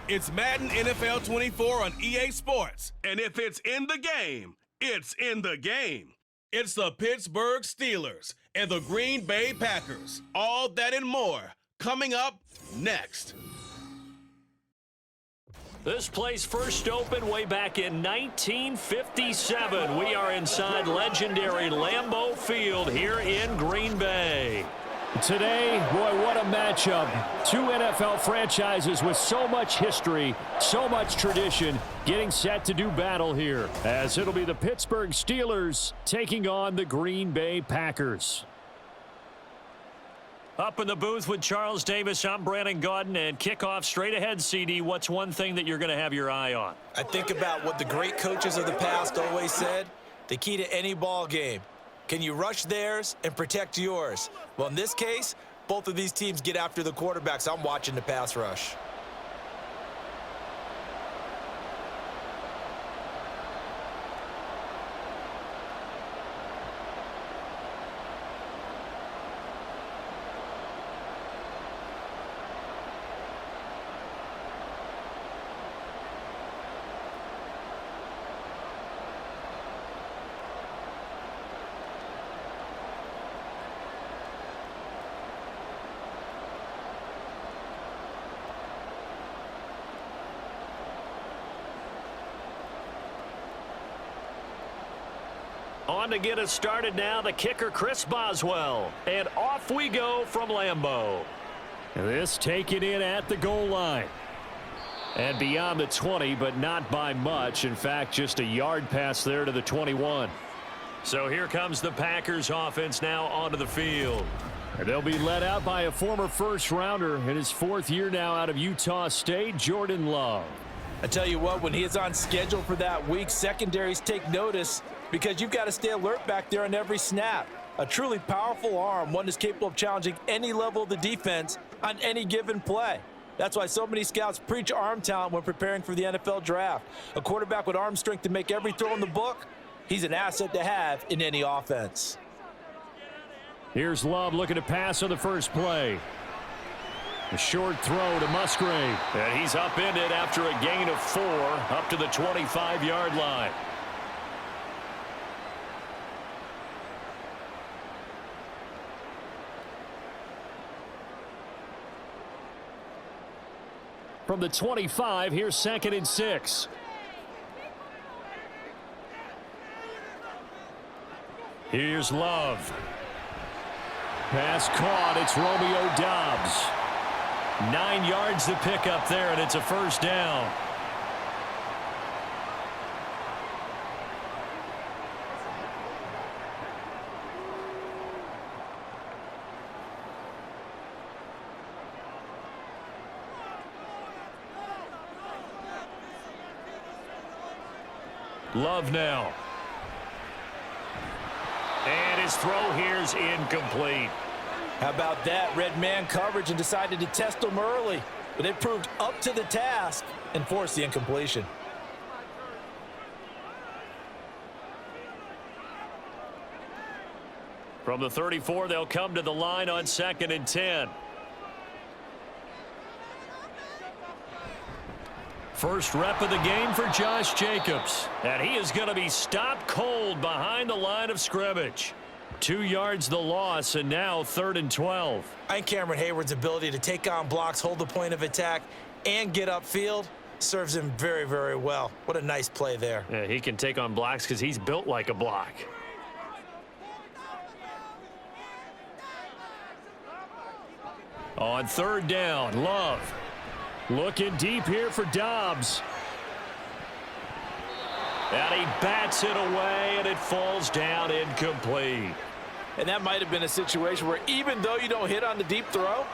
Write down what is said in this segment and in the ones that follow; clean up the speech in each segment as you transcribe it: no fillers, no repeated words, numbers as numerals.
It's Madden NFL 24 on EA Sports. And if it's in the game, it's in the game. It's the Pittsburgh Steelers and the Green Bay Packers. All that and more coming up next. This place first opened way back in 1957. We are inside legendary Lambeau Field here in Green Bay. Today, boy, what a matchup. Two NFL franchises with so much history, so much tradition, getting set to do battle here, as it'll be the Pittsburgh Steelers taking on the Green Bay Packers. Up in the booth with Charles Davis, I'm Brandon Gaudin, and kickoff straight ahead, CD. What's one thing that you're going to have your eye on? I think about what the great coaches of the past always said, the key to any ball game. Can you rush theirs and protect yours? Well, in this case, both of these teams get after the quarterbacks. I'm watching the pass rush. On to get us started now, the kicker, Chris Boswell. And off we go from Lambeau. This taken in at the goal line. And beyond the 20, but not by much. In fact, just a yard pass there to the 21. So here comes the Packers offense now onto the field. And they'll be led out by a former first-rounder in his fourth year now out of Utah State, Jordan Love. I tell you what, when he is on schedule for that week, secondaries take notice because you've got to stay alert back there on every snap. A truly powerful arm, one that's capable of challenging any level of the defense on any given play. That's why so many scouts preach arm talent when preparing for the NFL draft. A quarterback with arm strength to make every throw in the book, he's an asset to have in any offense. Here's Love looking to pass on the first play. A short throw to Musgrave. And he's upended after a gain of 4 up to the 25-yard line. From the 25, here's 2nd and 6. Here's Love. Pass caught. It's Romeo Doubs. 9 yards to pick up there, and it's a first down. Love now. And his throw here's incomplete. How about that? Red man coverage and decided to test them early. But they proved up to the task and forced the incompletion. From the 34, they'll come to the line on 2nd and 10. First rep of the game for Josh Jacobs. And he is going to be stopped cold behind the line of scrimmage. 2 yards the loss, and now 3rd and 12. I think Cameron Hayward's ability to take on blocks, hold the point of attack, and get upfield serves him very, very well. What a nice play there. Yeah, he can take on blocks because he's built like a block. On 3rd down, Love. Looking deep here for Doubs. And he bats it away, and it falls down incomplete. And that might have been a situation where even though you don't hit on the deep throw,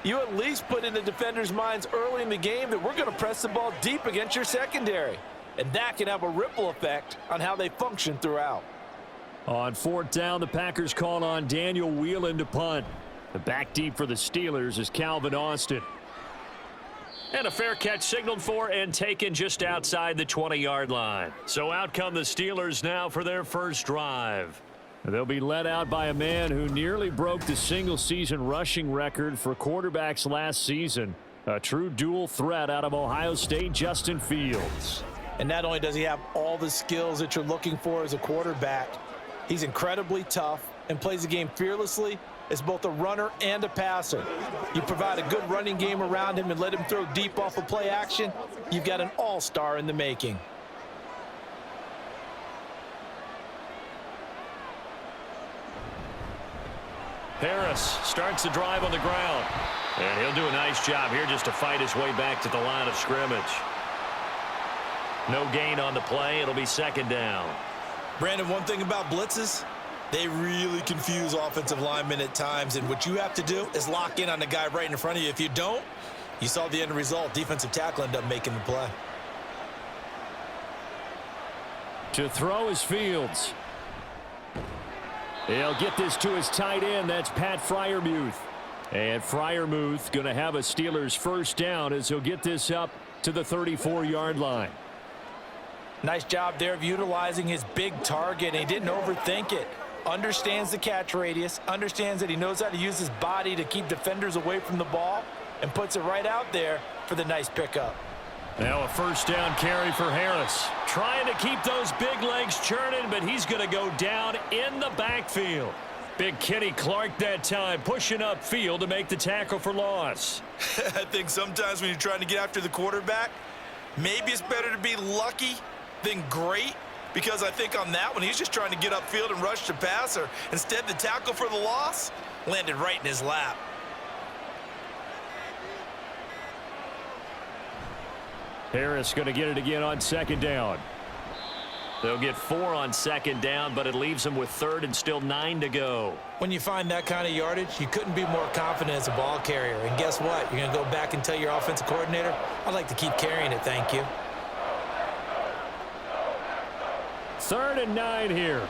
you at least put in the defender's minds early in the game that we're going to press the ball deep against your secondary. And that can have a ripple effect on how they function throughout. On 4th down, the Packers call on Daniel Whelan to punt. The back deep for the Steelers is Calvin Austin. And a fair catch signaled for and taken just outside the 20-yard line. So out come the Steelers now for their first drive. They'll be led out by a man who nearly broke the single-season rushing record for quarterbacks last season. A true dual threat out of Ohio State, Justin Fields. And not only does he have all the skills that you're looking for as a quarterback, he's incredibly tough and plays the game fearlessly as both a runner and a passer. You provide a good running game around him and let him throw deep off of play action, you've got an all-star in the making. Harris starts the drive on the ground. And he'll do a nice job here just to fight his way back to the line of scrimmage. No gain on the play. It'll be second down. Brandon, one thing about blitzes, they really confuse offensive linemen at times, and what you have to do is lock in on the guy right in front of you. If you don't, you saw the end result. Defensive tackle ended up making the play. To throw is Fields. He'll get this to his tight end. That's Pat Freiermuth. And Freiermuth going to have a Steelers first down as he'll get this up to the 34-yard line. Nice job there of utilizing his big target. He didn't overthink it. Understands the catch radius, understands that he knows how to use his body to keep defenders away from the ball, and puts it right out there for the nice pickup. Now a first down carry for Harris. Trying to keep those big legs churning, but he's going to go down in the backfield. Big Kenny Clark that time, pushing upfield to make the tackle for loss. I think sometimes when you're trying to get after the quarterback, maybe it's better to be lucky than great, because I think on that one, he's just trying to get upfield and rush the passer. Instead, the tackle for the loss landed right in his lap. Harris going to get it again on second down. They'll get 4 on second down, but it leaves them with third and still 9 to go. When you find that kind of yardage, you couldn't be more confident as a ball carrier. And guess what? You're going to go back and tell your offensive coordinator, I'd like to keep carrying it, thank you. 3rd and 9 here.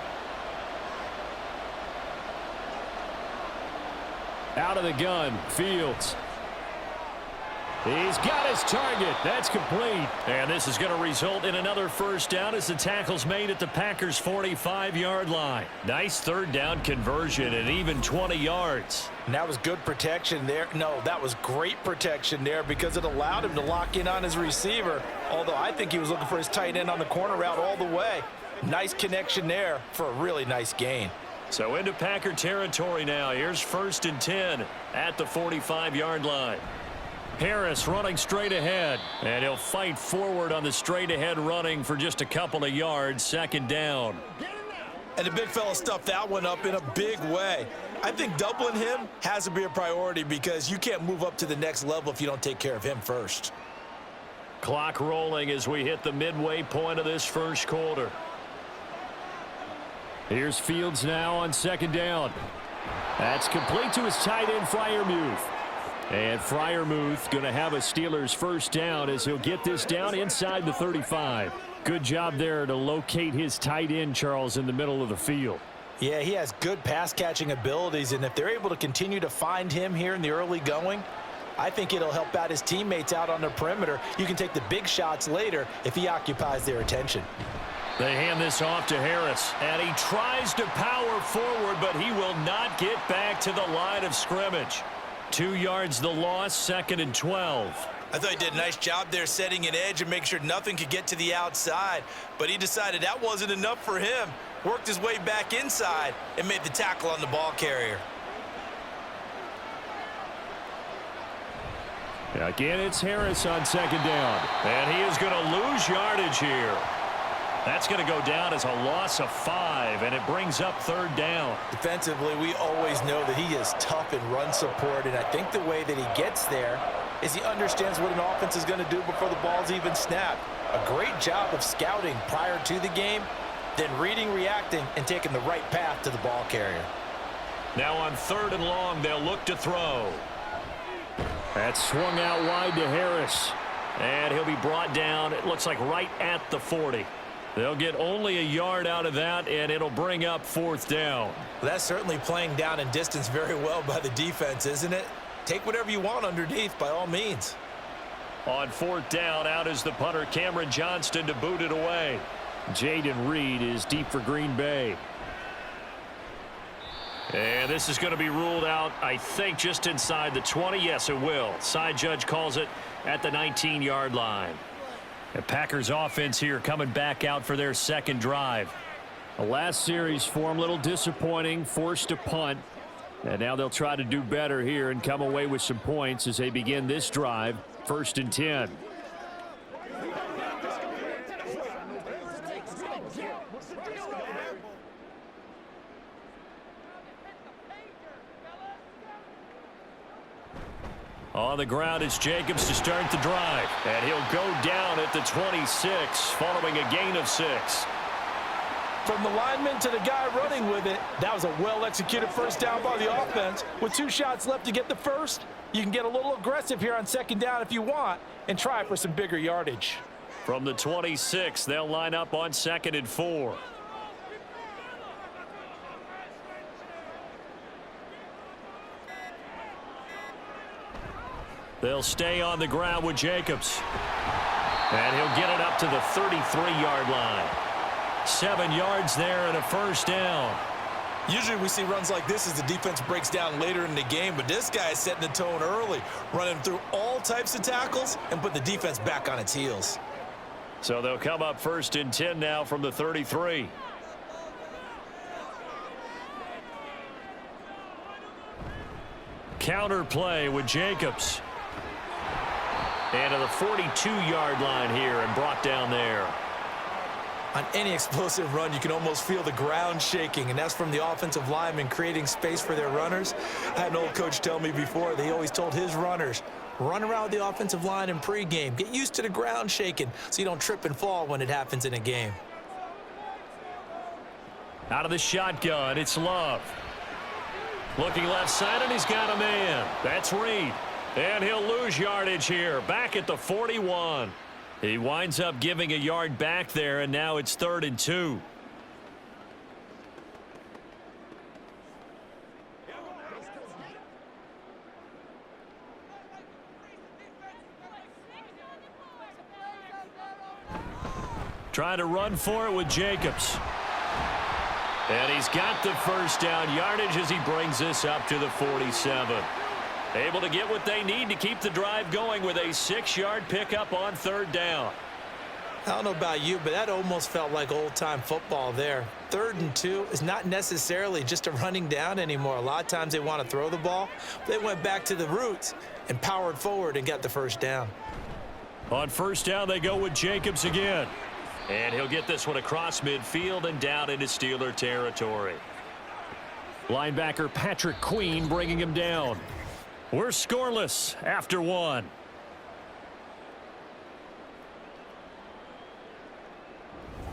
Out of the gun, Fields. He's got his target. That's complete. And this is going to result in another first down as the tackle's made at the Packers' 45-yard line. Nice third down conversion and even 20 yards. And that was good protection there. No, that was great protection there because it allowed him to lock in on his receiver, although I think he was looking for his tight end on the corner route all the way. Nice connection there for a really nice gain. So into Packer territory now. Here's 1st and 10 at the 45-yard line. Harris running straight ahead, and he'll fight forward on the straight ahead running for just a couple of yards. Second down. And the big fella stuffed that one up in a big way. I think doubling him has to be a priority because you can't move up to the next level if you don't take care of him first. Clock rolling as we hit the midway point of this first quarter. Here's Fields now on second down. That's complete to his tight end, Freiermuth. And Freiermuth going to have a Steelers first down as he'll get this down inside the 35. Good job there to locate his tight end, Charles, in the middle of the field. Yeah, he has good pass-catching abilities, and if they're able to continue to find him here in the early going, I think it'll help out his teammates out on the perimeter. You can take the big shots later if he occupies their attention. They hand this off to Harris, and he tries to power forward, but he will not get back to the line of scrimmage. 2 yards the loss, 2nd and 12. I thought he did a nice job there setting an edge and make sure nothing could get to the outside, but he decided that wasn't enough for him. Worked his way back inside and made the tackle on the ball carrier. Again, it's Harris on second down. And he is going to lose yardage here. That's going to go down as a loss of 5, and it brings up 3rd down. Defensively, we always know that he is tough in run support, and I think the way that he gets there is he understands what an offense is going to do before the ball's even snapped. A great job of scouting prior to the game, then reading, reacting, and taking the right path to the ball carrier. Now on 3rd and long, they'll look to throw. That's swung out wide to Harris. And he'll be brought down, it looks like right at the 40. They'll get only a yard out of that, and it'll bring up 4th down. Well, that's certainly playing down in distance very well by the defense, isn't it? Take whatever you want underneath, by all means. On 4th down, out is the punter, Cameron Johnston, to boot it away. Jaden Reed is deep for Green Bay. And this is going to be ruled out, I think, just inside the 20. Yes, it will. Side judge calls it at the 19-yard line. The Packers offense here coming back out for their second drive. The last series for them, a little disappointing, forced a punt. And now they'll try to do better here and come away with some points as they begin this drive, 1st and 10. On the ground, it's Jacobs to start the drive. And he'll go down at the 26 following a gain of 6. From the lineman to the guy running with it, that was a well-executed first down by the offense. With 2 shots left to get the first, you can get a little aggressive here on 2nd down if you want and try for some bigger yardage. From the 26, they'll line up on 2nd and 4. They'll stay on the ground with Jacobs. And he'll get it up to the 33-yard line. 7 yards there and a first down. Usually we see runs like this as the defense breaks down later in the game, but this guy is setting the tone early, running through all types of tackles and put the defense back on its heels. So they'll come up 1st and 10 now from the 33. Counter play with Jacobs. And to the 42-yard line here and brought down there. On any explosive run, you can almost feel the ground shaking, and that's from the offensive linemen creating space for their runners. I had an old coach tell me before, he always told his runners, run around the offensive line in pregame. Get used to the ground shaking so you don't trip and fall when it happens in a game. Out of the shotgun, it's Love. Looking left side, and he's got a man. That's Reed. And he'll lose yardage here, back at the 41. He winds up giving a yard back there, and now it's 3rd and 2. Trying to run for it with Jacobs. And he's got the first down yardage as he brings this up to the 47. Able to get what they need to keep the drive going with a 6-yard pickup on 3rd down. I don't know about you, but that almost felt like old-time football there. 3rd and 2 is not necessarily just a running down anymore. A lot of times they want to throw the ball. They went back to the roots and powered forward and got the first down. On 1st down, they go with Jacobs again. And he'll get this one across midfield and down into Steeler territory. Linebacker Patrick Queen bringing him down. We're scoreless after 1.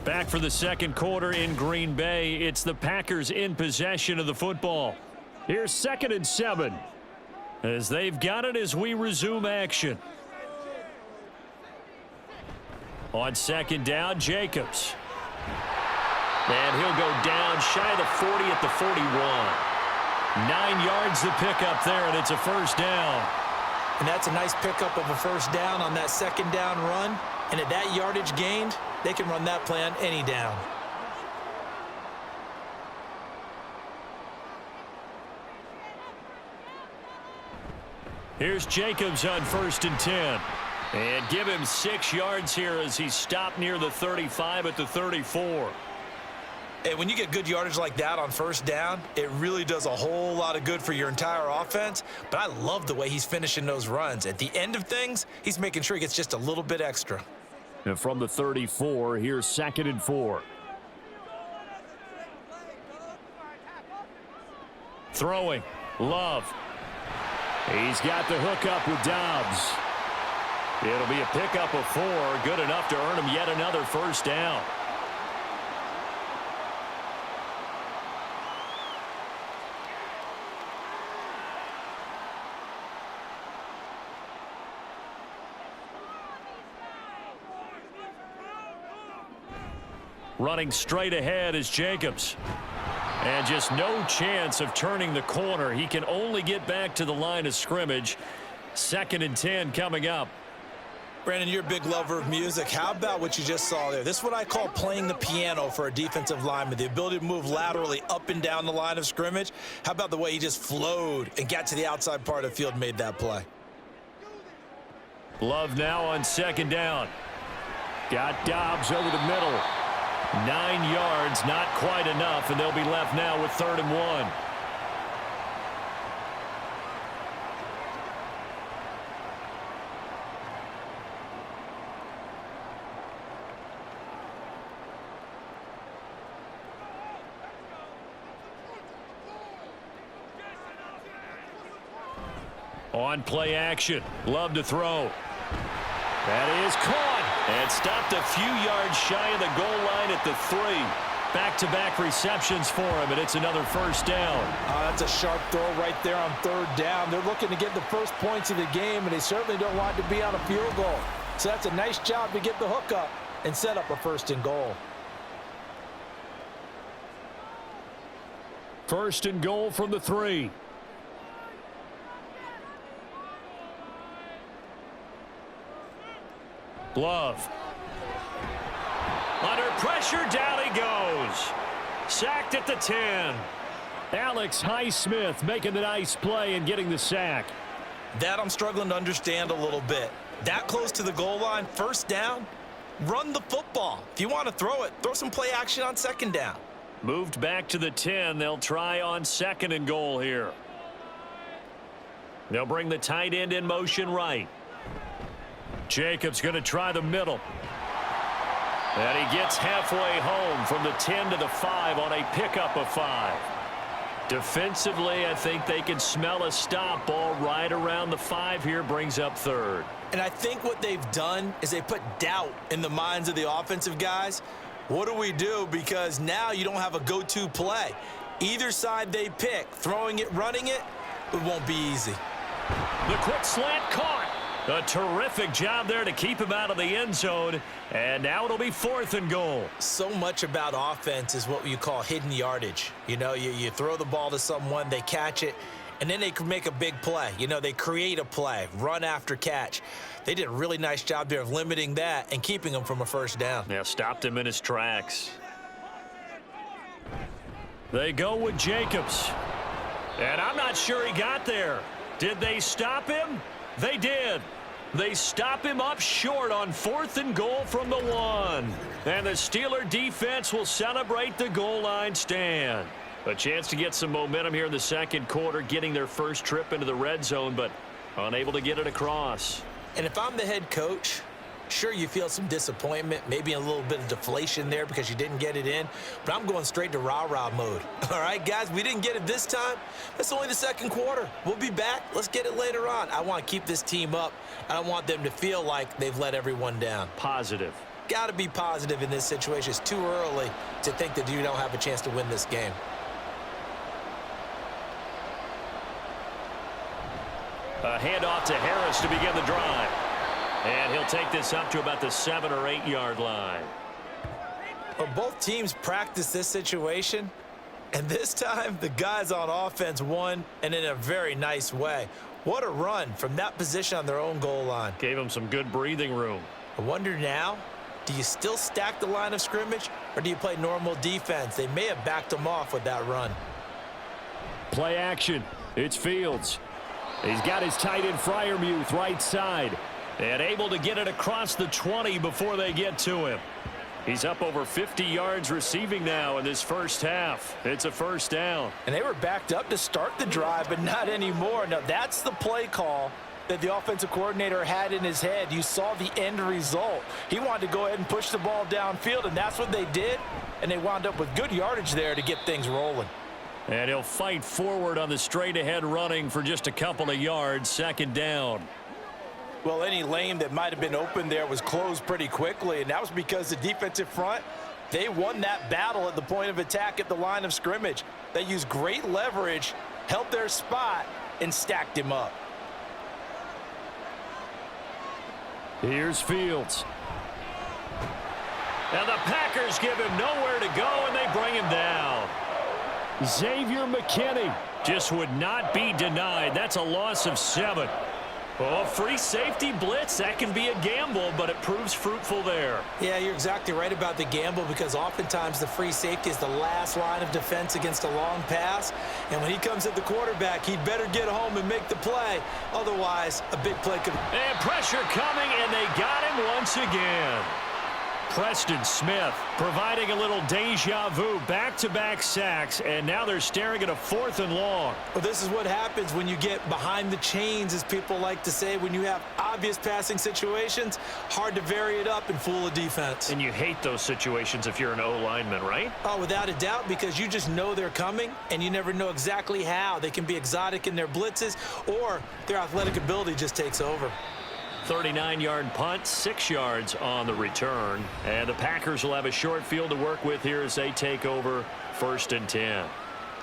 Back for the 2nd quarter in Green Bay. It's the Packers in possession of the football. Here's 2nd and 7. As they've got it as we resume action. On 2nd down, Jacobs. And he'll go down shy of the 40 at the 41. 9 yards the pickup there, and it's a first down. And that's a nice pickup of a first down on that 2nd down run. And at that yardage gained, they can run that play on any down. Here's Jacobs on 1st and 10. And give him 6 yards here as he stopped near the 35 at the 34. And when you get good yardage like that on 1st down, it really does a whole lot of good for your entire offense. But I love the way he's finishing those runs. At the end of things, he's making sure he gets just a little bit extra. And from the 34, here's 2nd and 4. Throwing. Love. He's got the hook up with Dobbs. It'll be a pickup of 4, good enough to earn him yet another first down. Running straight ahead is Jacobs. And just no chance of turning the corner. He can only get back to the line of scrimmage. 2nd and 10 coming up. Brandon, you're a big lover of music. How about what you just saw there? This is what I call playing the piano for a defensive lineman, the ability to move laterally up and down the line of scrimmage. How about the way he just flowed and got to the outside part of the field and made that play? Love now on second down. Got Dobbs over the middle. 9 yards, not quite enough, and they'll be left now with 3rd and 1. On play action. Love to throw. That is caught. And stopped a few yards shy of the goal line at the 3. Back-to-back receptions for him, and it's another first down. That's a sharp throw right there on 3rd down. They're looking to get the first points of the game, and they certainly don't want it to be on a field goal. So that's a nice job to get the hook up and set up a 1st and goal. 1st and goal from the 3. Love. Under pressure, down he goes. Sacked at the 10. Alex Highsmith making the nice play and getting the sack. That I'm struggling to understand a little bit. That close to the goal line, 1st down, run the football. If you want to throw it, throw some play action on 2nd down. Moved back to the 10. They'll try on 2nd and goal here. They'll bring the tight end in motion right. Jacobs going to try the middle. And he gets halfway home from the 10 to the 5 on a pickup of 5. Defensively, I think they can smell a stop ball right around the 5 here, brings up 3rd. And I think what they've done is they put doubt in the minds of the offensive guys. What do we do? Because now you don't have a go-to play. Either side they pick, throwing it, running it, it won't be easy. The quick slant caught. A terrific job there to keep him out of the end zone. And now it'll be 4th and goal. So much about offense is what you call hidden yardage. You know, you throw the ball to someone, they catch it, and then they can make a big play. You know, they create a play, run after catch. They did a really nice job there of limiting that and keeping him from a 1st down. Yeah, stopped him in his tracks. They go with Jacobs. And I'm not sure he got there. Did they stop him? They did. They stop him up short on 4th and goal from the 1. And the Steeler defense will celebrate the goal line stand. A chance to get some momentum here in the 2nd quarter, getting their first trip into the red zone, but unable to get it across. And if I'm the head coach, sure, you feel some disappointment, maybe a little bit of deflation there because you didn't get it in, but I'm going straight to rah-rah mode. All right, guys, we didn't get it this time. That's only the 2nd quarter. We'll be back. Let's get it later on. I want to keep this team up. I don't want them to feel like they've let everyone down. Positive. Got to be positive in this situation. It's too early to think that you don't have a chance to win this game. A handoff to Harris to begin the drive. And he'll take this up to about the 7 or 8 yard line. Well, both teams practice this situation, and this time the guys on offense won, and in a very nice way. What a run from that position on their own goal line. Gave him some good breathing room. I wonder now, do you still stack the line of scrimmage, or do you play normal defense? They may have backed them off with that run. Play action. It's Fields. He's got his tight end Freiermuth right side. And able to get it across the 20 before they get to him. He's up over 50 yards receiving now in this first half. It's a 1st down. And they were backed up to start the drive, but not anymore. Now, that's the play call that the offensive coordinator had in his head. You saw the end result. He wanted to go ahead and push the ball downfield, and that's what they did. And they wound up with good yardage there to get things rolling. And he'll fight forward on the straight-ahead running for just a couple of yards, 2nd down. Well, any lane that might have been open there was closed pretty quickly, and that was because the defensive front, they won that battle at the point of attack at the line of scrimmage. They used great leverage, held their spot, and stacked him up. Here's Fields. And the Packers give him nowhere to go, and they bring him down. Xavier McKinney just would not be denied. That's a loss of 7. Oh, free safety blitz. That can be a gamble, but it proves fruitful there. Yeah, you're exactly right about the gamble because oftentimes the free safety is the last line of defense against a long pass. And when he comes at the quarterback, he'd better get home and make the play. Otherwise, a big play could... And pressure coming, and they got him once again. Preston Smith providing a little deja vu, back-to-back sacks, and now they're staring at a 4th and long. Well, this is what happens when you get behind the chains, as people like to say. When you have obvious passing situations, hard to vary it up and fool a defense. And you hate those situations if you're an O-lineman, right? Oh, without a doubt, because you just know they're coming, and you never know exactly how. They can be exotic in their blitzes, or their athletic ability just takes over. 39-yard punt, 6 yards on the return. And the Packers will have a short field to work with here as they take over 1st and 10.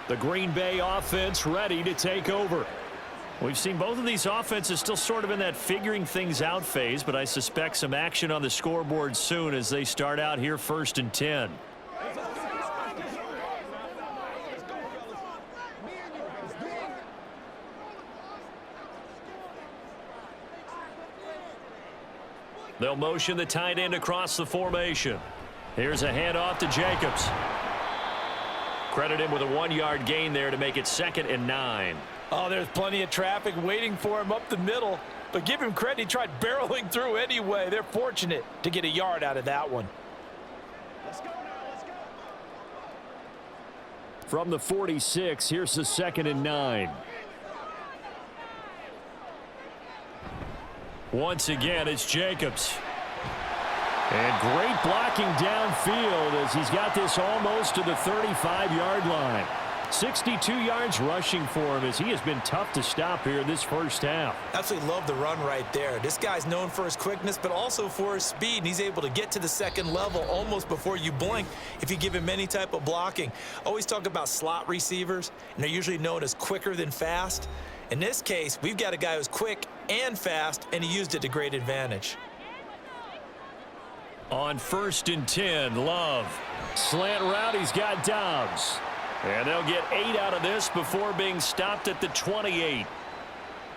The Green Bay offense ready to take over. We've seen both of these offenses still sort of in that figuring things out phase, but I suspect some action on the scoreboard soon as they start out here 1st and 10. They'll motion the tight end across the formation. Here's a handoff to Jacobs. Credit him with a 1-yard gain there to make it 2nd and 9. Oh, there's plenty of traffic waiting for him up the middle. But give him credit, he tried barreling through anyway. They're fortunate to get a yard out of that one. Let's go now, let's go. From the 46, here's the 2nd and 9. Once again, it's Jacobs. And great blocking downfield as he's got this almost to the 35-yard line. 62 yards rushing for him as he has been tough to stop here in this first half. Absolutely love the run right there. This guy's known for his quickness, but also for his speed. And he's able to get to the second level almost before you blink if you give him any type of blocking. Always talk about slot receivers, and they're usually known as quicker than fast. In this case, we've got a guy who's quick and fast, and he used it to great advantage. On 1st and 10, Love. Slant route, he's got Dobbs. And they'll get 8 out of this before being stopped at the 28.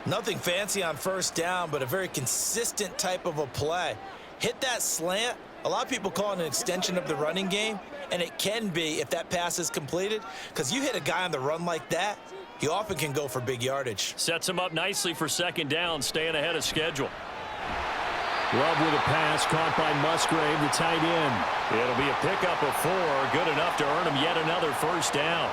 Nothing fancy on 1st down, but a very consistent type of a play. Hit that slant. A lot of people call it an extension of the running game, and it can be if that pass is completed, because you hit a guy on the run like that, you often can go for big yardage. Sets him up nicely for 2nd down, staying ahead of schedule. Love with a pass caught by Musgrave, the tight end. It'll be a pickup of 4, good enough to earn him yet another 1st down.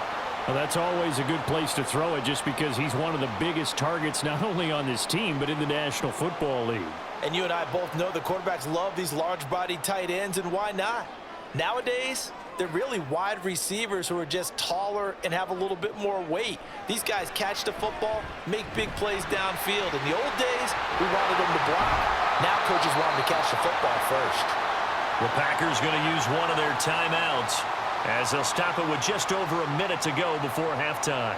Well, that's always a good place to throw it just because he's one of the biggest targets not only on this team but in the National Football League. And you and I both know the quarterbacks love these large-bodied tight ends, and why not? Nowadays, they're really wide receivers who are just taller and have a little bit more weight. These guys catch the football, make big plays downfield. In the old days, we wanted them to block. Now coaches want them to catch the football first. The Packers going to use one of their timeouts as they'll stop it with just over a minute to go before halftime.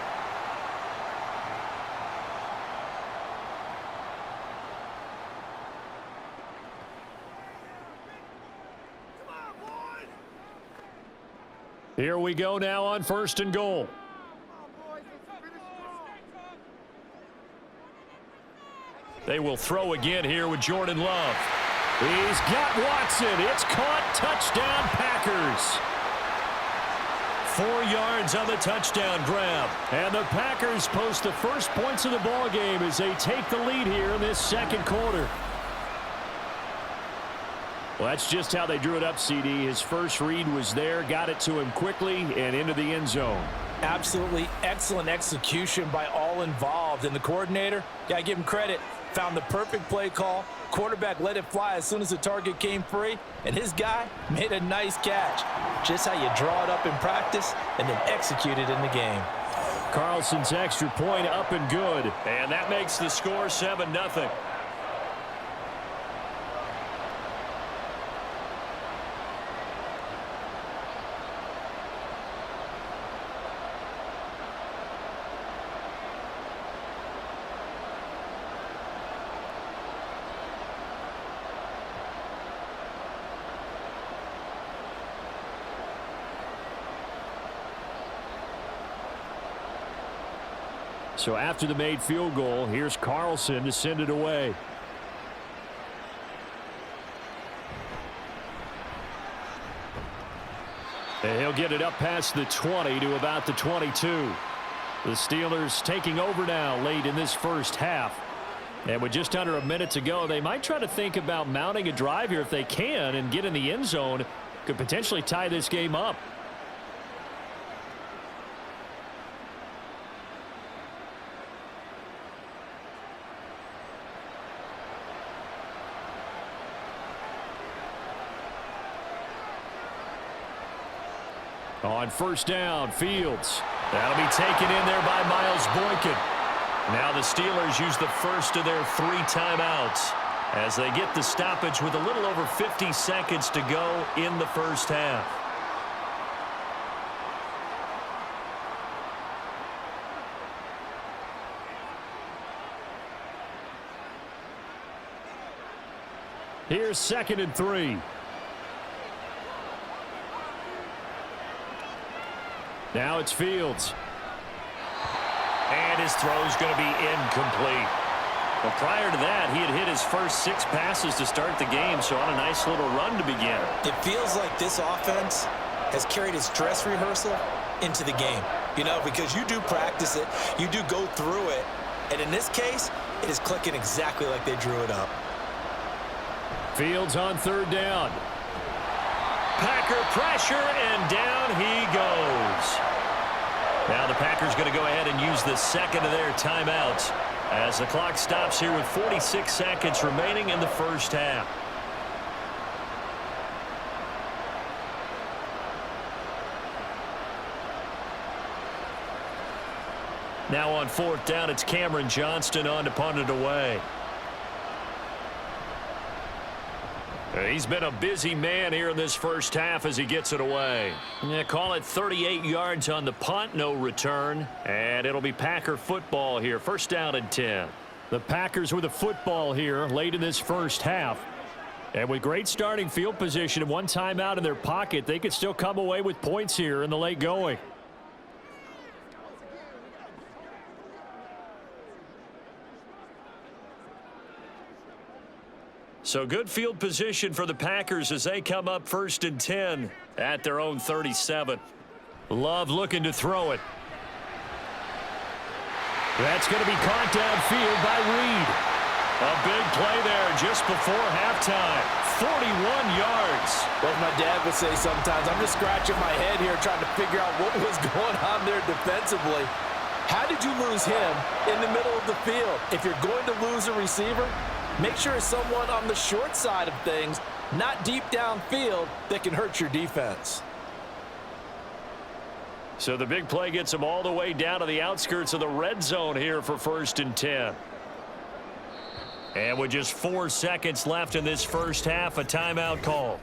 Here we go now on 1st and goal. They will throw again here with Jordan Love. He's got Watson. It's caught. Touchdown, Packers. 4 yards on the touchdown grab. And the Packers post the first points of the ball game as they take the lead here in this 2nd quarter. Well, that's just how they drew it up, CD. His first read was there, got it to him quickly, and into the end zone. Absolutely excellent execution by all involved. And the coordinator, gotta give him credit, found the perfect play call. Quarterback let it fly as soon as the target came free, and his guy made a nice catch. Just how you draw it up in practice and then execute it in the game. Carlson's extra point up and good. And that makes the score 7-0. So after the made field goal, here's Carlson to send it away. And he'll get it up past the 20 to about the 22. The Steelers taking over now late in this first half. And with just under a minute to go, they might try to think about mounting a drive here if they can and get in the end zone. Could potentially tie this game up. On first down, Fields. That'll be taken in there by Miles Boykin. Now the Steelers use the first of their 3 timeouts as they get the stoppage with a little over 50 seconds to go in the first half. Here's 2nd and 3. Now it's Fields. And his throw's going to be incomplete. Well, prior to that, he had hit his first 6 passes to start the game, so on a nice little run to begin. It feels like this offense has carried its dress rehearsal into the game. You know, because you do practice it, you do go through it, and in this case, it is clicking exactly like they drew it up. Fields on 3rd down. Packer pressure, and down he goes. Now the Packers going to go ahead and use the 2nd of their timeouts as the clock stops here with 46 seconds remaining in the first half. Now on 4th down, it's Cameron Johnston on to punt it away. He's been a busy man here in this first half as he gets it away. Yeah, call it 38 yards on the punt, no return. And it'll be Packer football here, 1st down and 10. The Packers with a football here late in this first half. And with great starting field position and 1 timeout in their pocket, they could still come away with points here in the late going. So good field position for the Packers as they come up 1st and 10 at their own 37. Love looking to throw it. That's going to be caught downfield by Reed. A big play there just before halftime. 41 yards. Well, my dad would say sometimes, I'm just scratching my head here trying to figure out what was going on there defensively. How did you lose him in the middle of the field? If you're going to lose a receiver, make sure it's someone on the short side of things, not deep downfield, that can hurt your defense. So the big play gets them all the way down to the outskirts of the red zone here for 1st and 10. And with just 4 seconds left in this first half, a timeout call.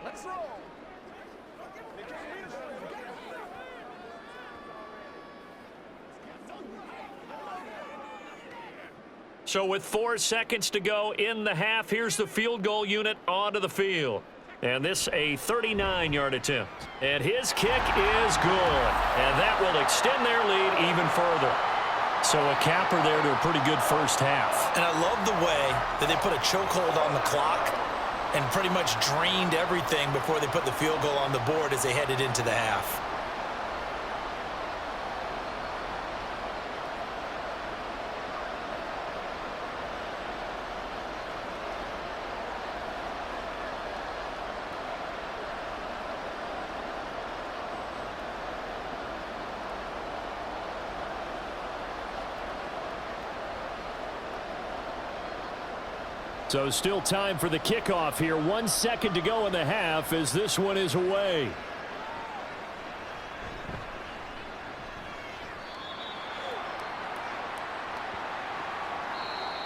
Let's roll. So with 4 seconds to go in the half, here's the field goal unit onto the field. And this a 39-yard attempt. And his kick is good. And that will extend their lead even further. So a capper there to a pretty good first half. And I love the way that they put a chokehold on the clock and pretty much drained everything before they put the field goal on the board as they headed into the half. So still time for the kickoff here. 1 second to go in the half as this one is away.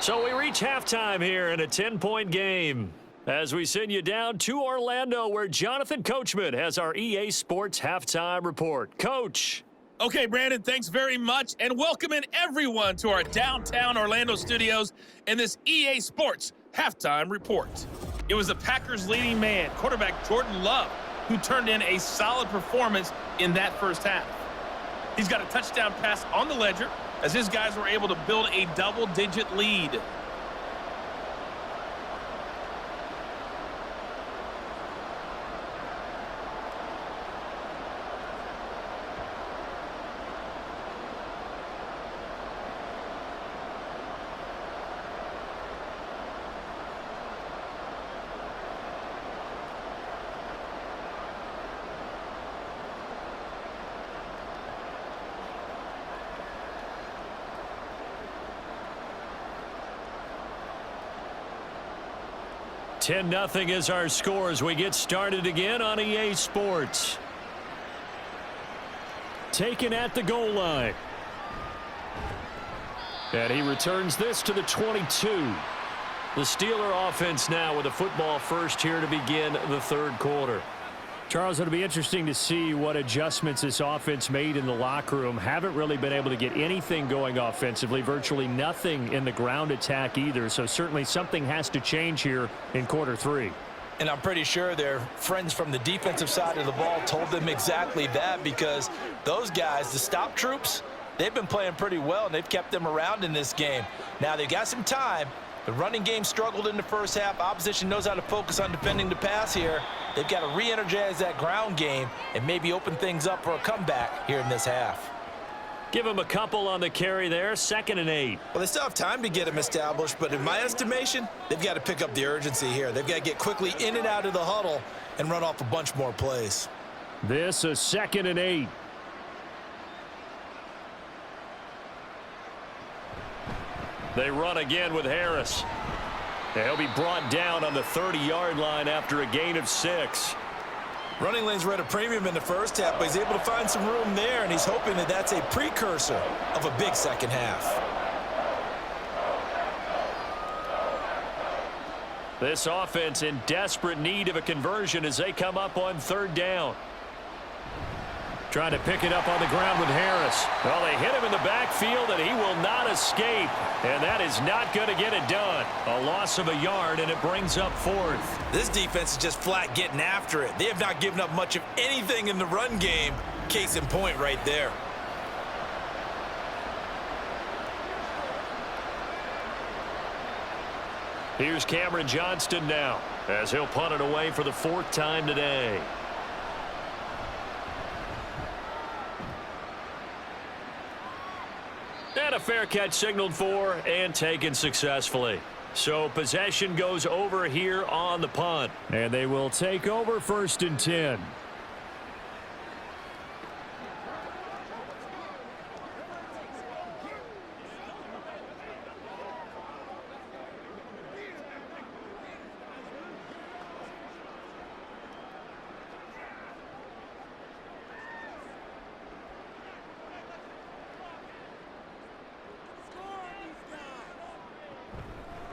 So we reach halftime here in a 10-point game as we send you down to Orlando where Jonathan Coachman has our EA Sports halftime report. Coach. Okay, Brandon, thanks very much, and welcoming everyone to our downtown Orlando studios in this EA Sports halftime report. It was the Packers' leading man, quarterback Jordan Love, who turned in a solid performance in that first half. He's got a touchdown pass on the ledger as his guys were able to build a double-digit lead. $10-0 is our score as we get started again on EA Sports. Taken at the goal line. And he returns this to the 22. The Steeler offense now with a football first here to begin the third quarter. Charles, it'll be interesting to see what adjustments this offense made in the locker room. Haven't really been able to get anything going offensively, virtually nothing in the ground attack either. So certainly something has to change here in quarter three. And I'm pretty sure their friends from the defensive side of the ball told them exactly that, because those guys, the stop troops, they've been playing pretty well, and they've kept them around in this game. Now, they've got some time. The running game struggled in the first half. Opposition knows how to focus on defending the pass here. They've got to re-energize that ground game and maybe open things up for a comeback here in this half. Give them a couple on the carry there, 2nd and 8. Well, they still have time to get them established, but in my estimation, they've got to pick up the urgency here. They've got to get quickly in and out of the huddle and run off a bunch more plays. This is 2nd and 8. They run again with Harris. He'll be brought down on the 30-yard line after a gain of 6. Running lanes were at a premium in the first half, but he's able to find some room there, and he's hoping that that's a precursor of a big second half. This offense in desperate need of a conversion as they come up on 3rd down. Trying to pick it up on the ground with Harris. Well, they hit him in the backfield, and he will not escape. And that is not going to get it done. A loss of a yard, and it brings up 4th. This defense is just flat getting after it. They have not given up much of anything in the run game. Case in point right there. Here's Cameron Johnston now as he'll punt it away for the 4th time today. And a fair catch signaled for and taken successfully. So possession goes over here on the punt. And they will take over 1st and 10.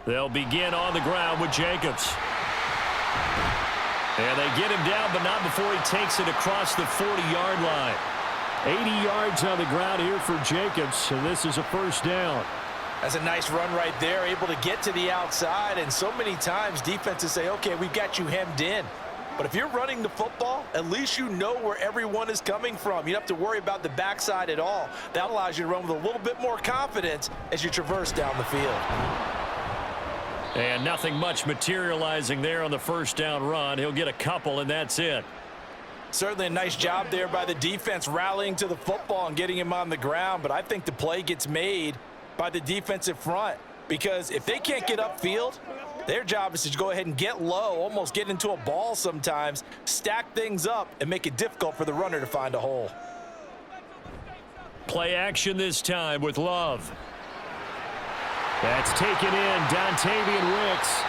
They'll begin on the ground with Jacobs. And they get him down, but not before he takes it across the 40-yard line. 80 yards on the ground here for Jacobs, and this is a 1st down. That's a nice run right there, able to get to the outside, and so many times defenses say, okay, we've got you hemmed in. But if you're running the football, at least you know where everyone is coming from. You don't have to worry about the backside at all. That allows you to run with a little bit more confidence as you traverse down the field. And nothing much materializing there on the 1st down run. He'll get a couple, and that's it. Certainly a nice job there by the defense rallying to the football and getting him on the ground. But I think the play gets made by the defensive front, because if they can't get upfield, their job is to go ahead and get low, almost get into a ball sometimes, stack things up, and make it difficult for the runner to find a hole. Play action this time with Love. That's taken in, Dontavian Wicks.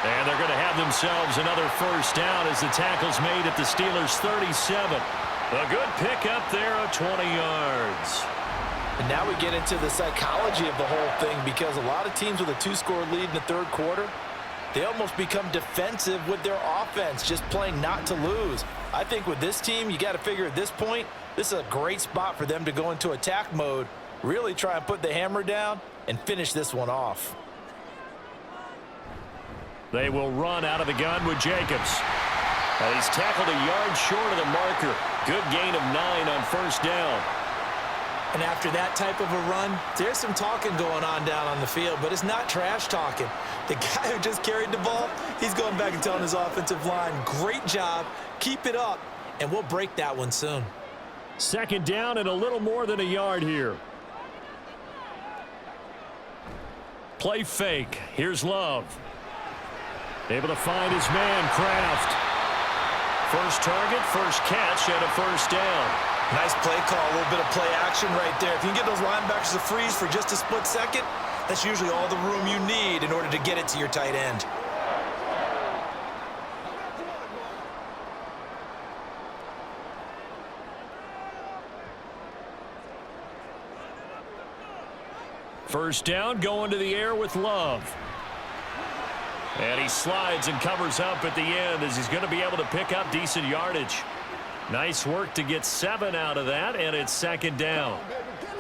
And they're going to have themselves another 1st down as the tackle's made at the Steelers' 37. A good pickup there of 20 yards. And now we get into the psychology of the whole thing, because a lot of teams with a 2-score lead in the 3rd quarter, they almost become defensive with their offense, just playing not to lose. I think with this team, you got to figure at this point, this is a great spot for them to go into attack mode, really try and put the hammer down and finish this one off. They will run out of the gun with Jacobs. And he's tackled a yard short of the marker. Good gain of 9 on first down. And after that type of a run, there's some talking going on down on the field, but it's not trash talking. The guy who just carried the ball, he's going back and telling his offensive line, great job, keep it up, and we'll break that one soon. Second down and a little more than a yard here. Play fake. Here's Love. Able to find his man, Kraft. First target, first catch, and a first down. Nice play call, a little bit of play action right there. If you can get those linebackers to freeze for just a split second, that's usually all the room you need in order to get it to your tight end. First down, going to the air with Love. And he slides and covers up at the end as he's going to be able to pick up decent yardage. Nice work to get 7 out of that, and it's second down.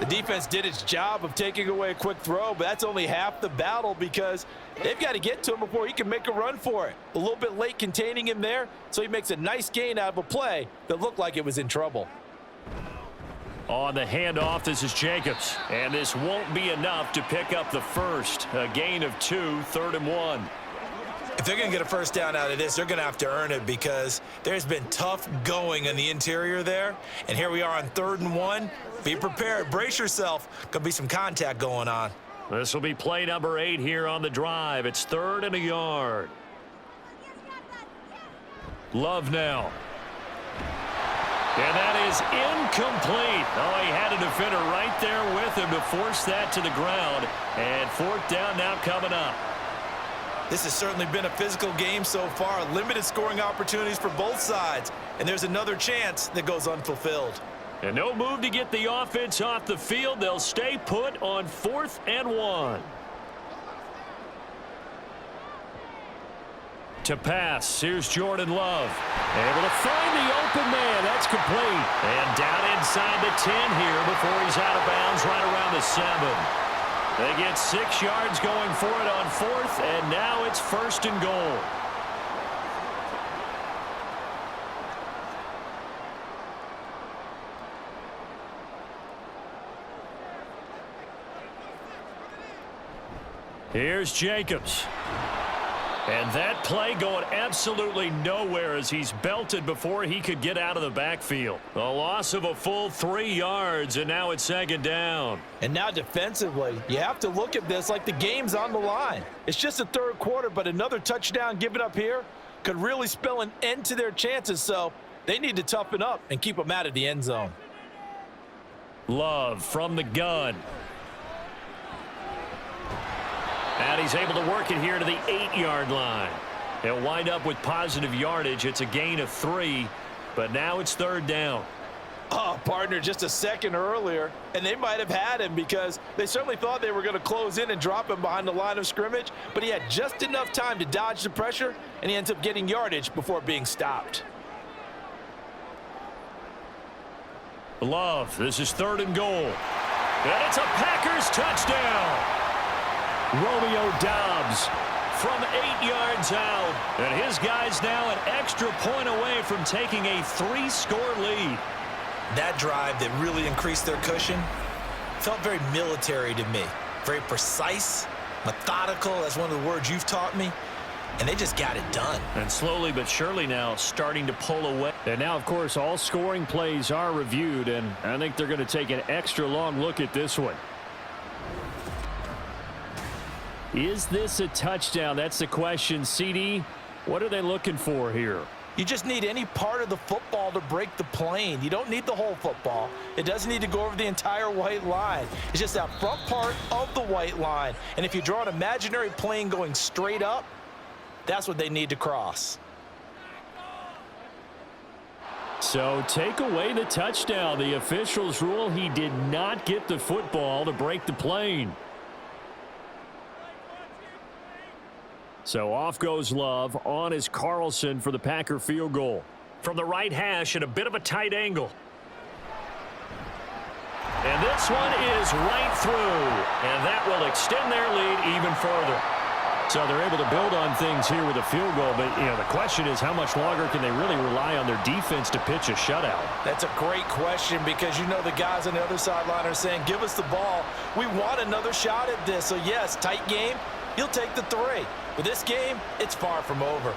The defense did its job of taking away a quick throw, but that's only half the battle because they've got to get to him before he can make a run for it. A little bit late containing him there, so he makes a nice gain out of a play that looked like it was in trouble. On the handoff, this is Jacobs. And this won't be enough to pick up the first. A gain of 2, 3rd and 1. If they're going to get a first down out of this, they're going to have to earn it because there's been tough going in the interior there. And here we are on 3rd and 1. Be prepared. Brace yourself. Going to be some contact going on. This will be play number 8 here on the drive. It's 3rd and a yard. Love now. And that is incomplete. Oh, he had a defender right there with him to force that to the ground. And 4th down now coming up. This has certainly been a physical game so far. Limited scoring opportunities for both sides. And there's another chance that goes unfulfilled. And no move to get the offense off the field. They'll stay put on 4th and 1. To pass, here's Jordan Love. Able to find the open man. That's complete. And down inside the 10 here before he's out of bounds right around the 7. They get 6 yards going for it on 4th, and now it's 1st and goal. Here's Jacobs. And that play going absolutely nowhere as he's belted before he could get out of the backfield. A loss of a full 3 yards, and now it's 2nd down. And now defensively, you have to look at this like the game's on the line. It's just the 3rd quarter, but another touchdown given up here could really spell an end to their chances, so they need to toughen up and keep them out of the end zone. Love from the gun. And he's able to work it here to the 8-yard line. He'll wind up with positive yardage. It's a gain of 3, but now it's 3rd down. Oh, partner, just a second earlier, and they might have had him because they certainly thought they were going to close in and drop him behind the line of scrimmage, but he had just enough time to dodge the pressure, and he ends up getting yardage before being stopped. Love, this is 3rd and goal. And it's a Packers touchdown. Romeo Doubs from 8 yards out. And his guy's now an extra point away from taking a 3-score lead. That drive that really increased their cushion felt very military to me. Very precise, methodical, that's one of the words you've taught me. And they just got it done. And slowly but surely now starting to pull away. And now, of course, all scoring plays are reviewed, and I think they're going to take an extra long look at this one. Is this a touchdown? That's the question. CD, what are they looking for here? You just need any part of the football to break the plane. You don't need the whole football. It doesn't need to go over the entire white line. It's just that front part of the white line. And if you draw an imaginary plane going straight up, that's what they need to cross. So take away the touchdown. The officials rule he did not get the football to break the plane. So off goes Love. On is Carlson for the Packer field goal. From the right hash at a bit of a tight angle. And this one is right through. And that will extend their lead even further. So they're able to build on things here with a field goal, but the question is how much longer can they really rely on their defense to pitch a shutout? That's a great question because the guys on the other sideline are saying, give us the ball. We want another shot at this. So, yes, tight game, he'll take the 3. But this game, it's far from over.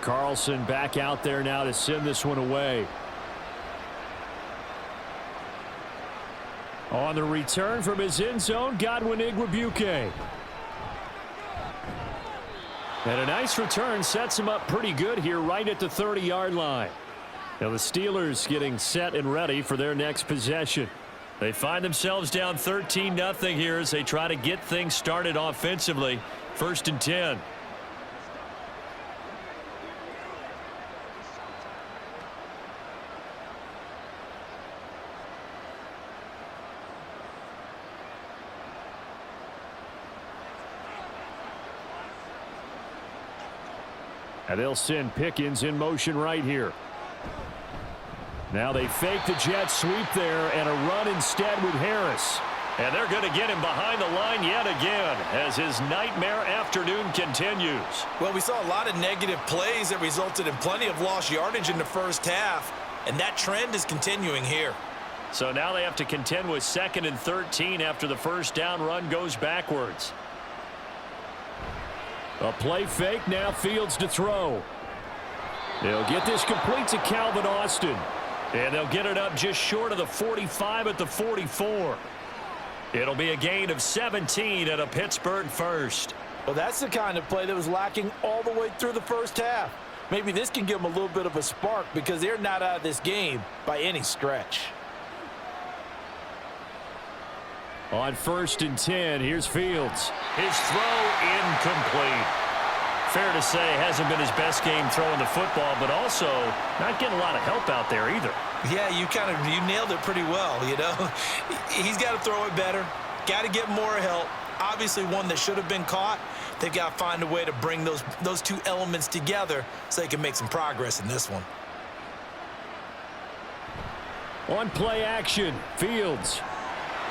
Carlson back out there now to send this one away. On the return from his end zone, Godwin Igwebuike. And a nice return sets him up pretty good here right at the 30-yard line. Now the Steelers getting set and ready for their next possession. They find themselves down 13-0 here as they try to get things started offensively. 1st and 10. And they'll send Pickens in motion right here. Now they fake the jet sweep there and a run instead with Harris. And they're going to get him behind the line yet again as his nightmare afternoon continues. Well, we saw a lot of negative plays that resulted in plenty of lost yardage in the first half, and that trend is continuing here. So now they have to contend with 2nd and 13 after the first down run goes backwards. A play fake, now Fields to throw. They'll get this complete to Calvin Austin. And they'll get it up just short of the 45 at the 44. It'll be a gain of 17 at a Pittsburgh first. Well, that's the kind of play that was lacking all the way through the first half. Maybe this can give them a little bit of a spark because they're not out of this game by any stretch. On 1st and 10, here's Fields. His throw incomplete. Fair to say, hasn't been his best game throwing the football, but also not getting a lot of help out there either. Yeah, you nailed it pretty well, He's got to throw it better, got to get more help. Obviously one that should have been caught. They've got to find a way to bring those two elements together so they can make some progress in this one. On play action, Fields.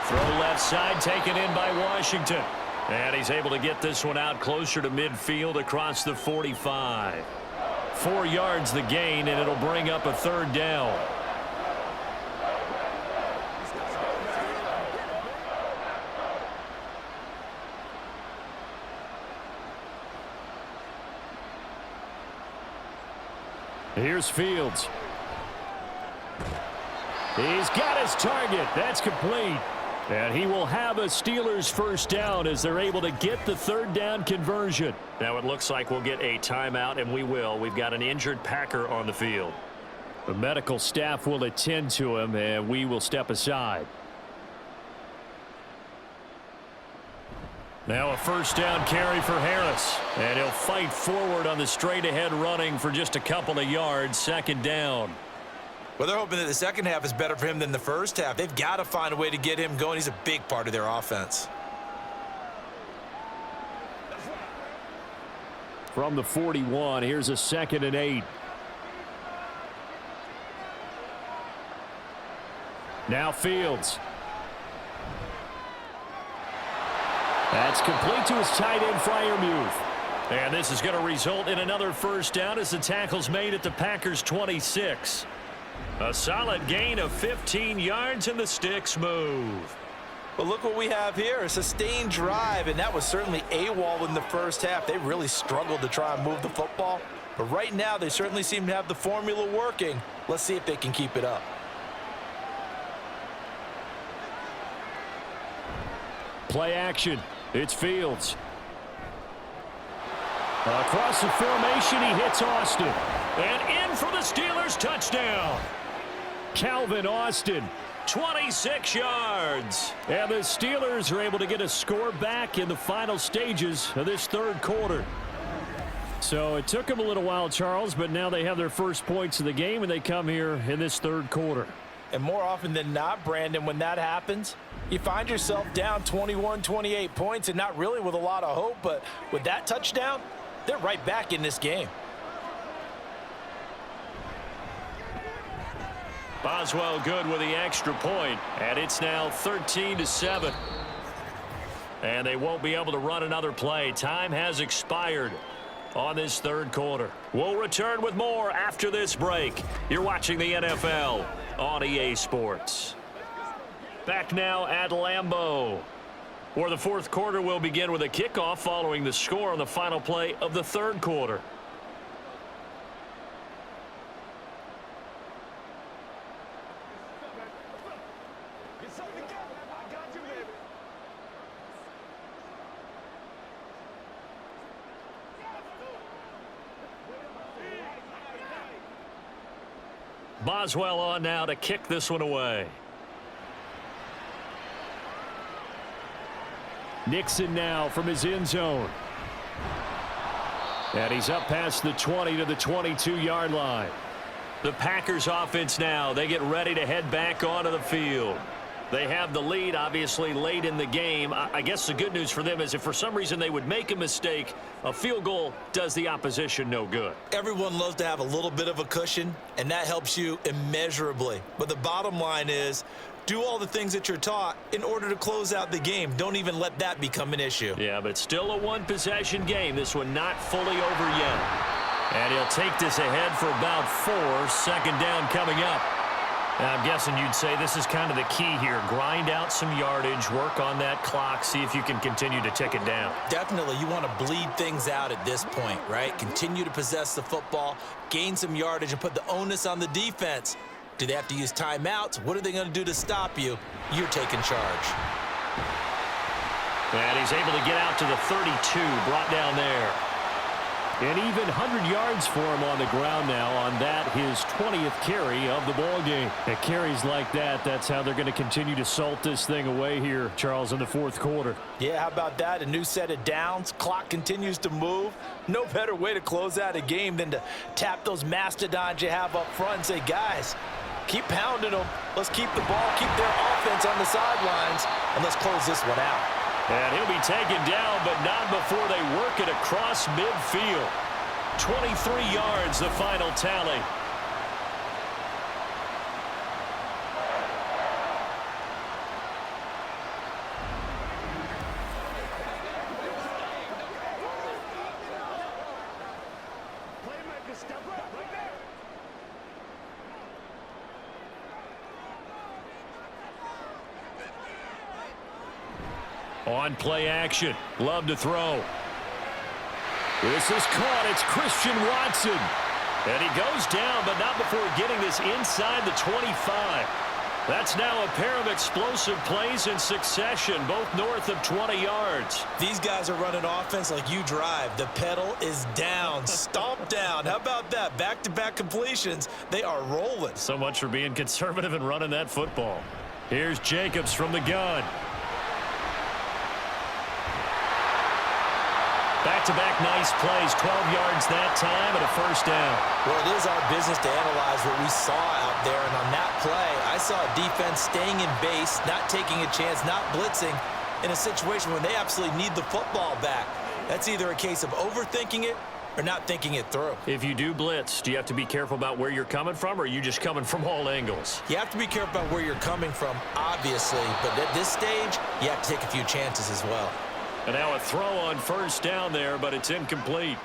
Throw left side, taken in by Washington. And he's able to get this one out closer to midfield across the 45. 4 yards the gain, and it'll bring up a 3rd down. Here's Fields. He's got his target. That's complete. And he will have a Steelers first down as they're able to get the 3rd down conversion. Now it looks like we'll get a timeout, and we will. We've got an injured Packer on the field. The medical staff will attend to him, and we will step aside. Now a first down carry for Harris. And he'll fight forward on the straight-ahead running for just a couple of yards. 2nd down. Well, they're hoping that the second half is better for him than the first half. They've got to find a way to get him going. He's a big part of their offense. From the 41, here's a 2nd and 8. Now Fields. That's complete to his tight end, Freiermuth. And this is going to result in another first down as the tackle's made at the Packers' 26. A solid gain of 15 yards, and the sticks move. But look what we have here, a sustained drive, and that was certainly AWOL in the first half. They really struggled to try and move the football. But right now, they certainly seem to have the formula working. Let's see if they can keep it up. Play action. It's Fields. Across the formation, he hits Austin. And in for the Steelers touchdown. Calvin Austin. 26 yards. And the Steelers are able to get a score back in the final stages of this 3rd quarter. So it took them a little while, Charles, but now they have their first points of the game, and they come here in this 3rd quarter. And more often than not, Brandon, when that happens, you find yourself down 21, 28 points, and not really with a lot of hope, but with that touchdown, they're right back in this game. Boswell good with the extra point, and it's now 13-7. And they won't be able to run another play. Time has expired on this third quarter. We'll return with more after this break. You're watching the NFL on EA Sports. Back now at Lambeau, where the fourth quarter will begin with a kickoff following the score on the final play of the third quarter. Boswell on now to kick this one away. Nixon now from his end zone. And he's up past the 20 to the 22-yard line. The Packers offense now, they get ready to head back onto the field. They have the lead, obviously, late in the game. I guess the good news for them is if for some reason they would make a mistake, a field goal does the opposition no good. Everyone loves to have a little bit of a cushion, and that helps you immeasurably. But the bottom line is, do all the things that you're taught in order to close out the game. Don't even let that become an issue. Yeah, but still a one-possession game. This one not fully over yet. And he'll take this ahead for about 4. Second down coming up. And I'm guessing you'd say this is kind of the key here. Grind out some yardage, work on that clock, see if you can continue to tick it down. Definitely, you want to bleed things out at this point, right? Continue to possess the football, gain some yardage, and put the onus on the defense. Do they have to use timeouts? What are they going to do to stop you? You're taking charge. And he's able to get out to the 32, brought down there. And even 100 yards for him on the ground now on that, his 20th carry of the ball game. At carries like that, that's how they're going to continue to salt this thing away here, Charles, in the fourth quarter. Yeah, how about that? A new set of downs. Clock continues to move. No better way to close out a game than to tap those mastodons you have up front and say, guys, keep pounding them. Let's keep the ball, keep their offense on the sidelines, and let's close this one out. And he'll be taken down, but not before they work it across midfield. 23 yards, the final tally. On play action. Love to throw. This is caught. It's Christian Watson. And he goes down, but not before getting this inside the 25. That's now a pair of explosive plays in succession, both north of 20 yards. These guys are running offense like you drive. The pedal is down, stomp down. How about that? Back-to-back completions. They are rolling. So much for being conservative and running that football. Here's Jacobs from the gun. Back-to-back nice plays, 12 yards that time and a first down. Well, it is our business to analyze what we saw out there, and on that play, I saw a defense staying in base, not taking a chance, not blitzing, in a situation when they absolutely need the football back. That's either a case of overthinking it or not thinking it through. If you do blitz, do you have to be careful about where you're coming from, or are you just coming from all angles? You have to be careful about where you're coming from, obviously, but at this stage, you have to take a few chances as well. And now a throw on first down there, but it's incomplete.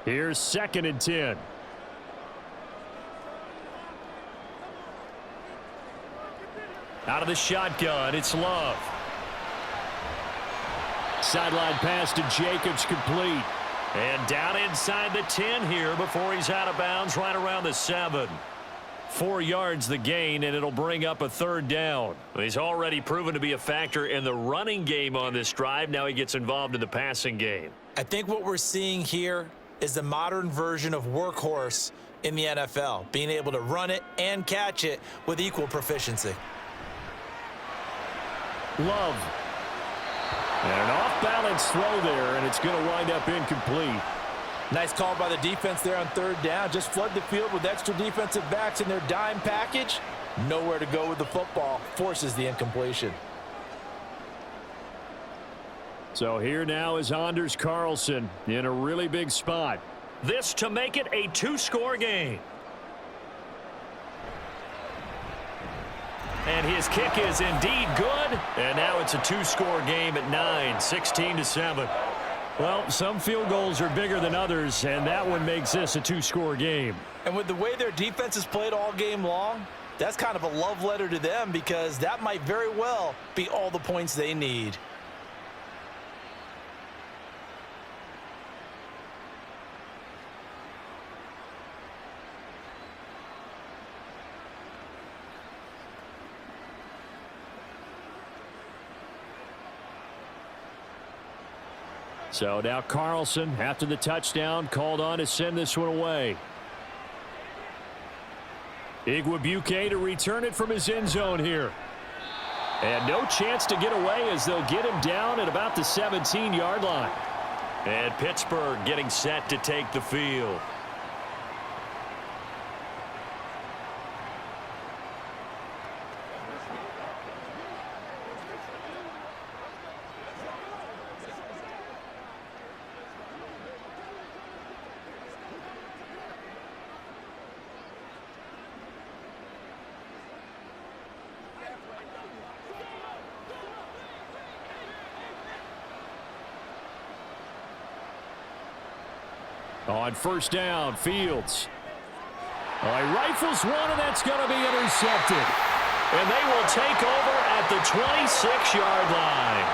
Here's 2nd and 10. Out of the shotgun, it's Love. Sideline pass to Jacobs, complete. And down inside the 10 here before he's out of bounds, right around the 7. 4 yards the gain, and it'll bring up a third down. He's already proven to be a factor in the running game on this drive. Now he gets involved in the passing game. I think what we're seeing here is the modern version of workhorse in the NFL, being able to run it and catch it with equal proficiency. Love. And an off-balance throw there, and it's going to wind up incomplete. Nice call by the defense there on third down. Just flood the field with extra defensive backs in their dime package. Nowhere to go with the football. Forces the incompletion. So here now is Anders Carlson in a really big spot. This to make it a two-score game. And his kick is indeed good. And now it's a two-score game at 9, 16-7. Well, some field goals are bigger than others, and that one makes this a two-score game. And with the way their defense has played all game long, that's kind of a love letter to them because that might very well be all the points they need. So now Carlson, after the touchdown, called on to send this one away. Igwebuike to return it from his end zone here. And no chance to get away as they'll get him down at about the 17-yard line. And Pittsburgh getting set to take the field. On first down, Fields. Oh, he rifles one, and that's going to be intercepted. And they will take over at the 26-yard line.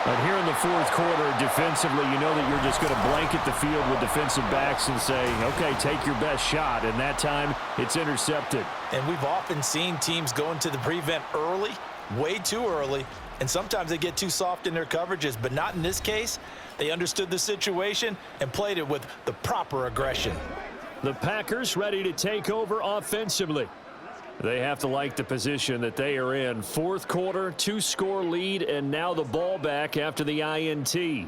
But here in the fourth quarter, defensively, you know that you're just going to blanket the field with defensive backs and say, okay, take your best shot. And that time, it's intercepted. And we've often seen teams go into the prevent early, way too early, and sometimes they get too soft in their coverages, but not in this case. They understood the situation and played it with the proper aggression. The Packers ready to take over offensively. They have to like the position that they are in. Fourth quarter, two-score lead, and now the ball back after the INT.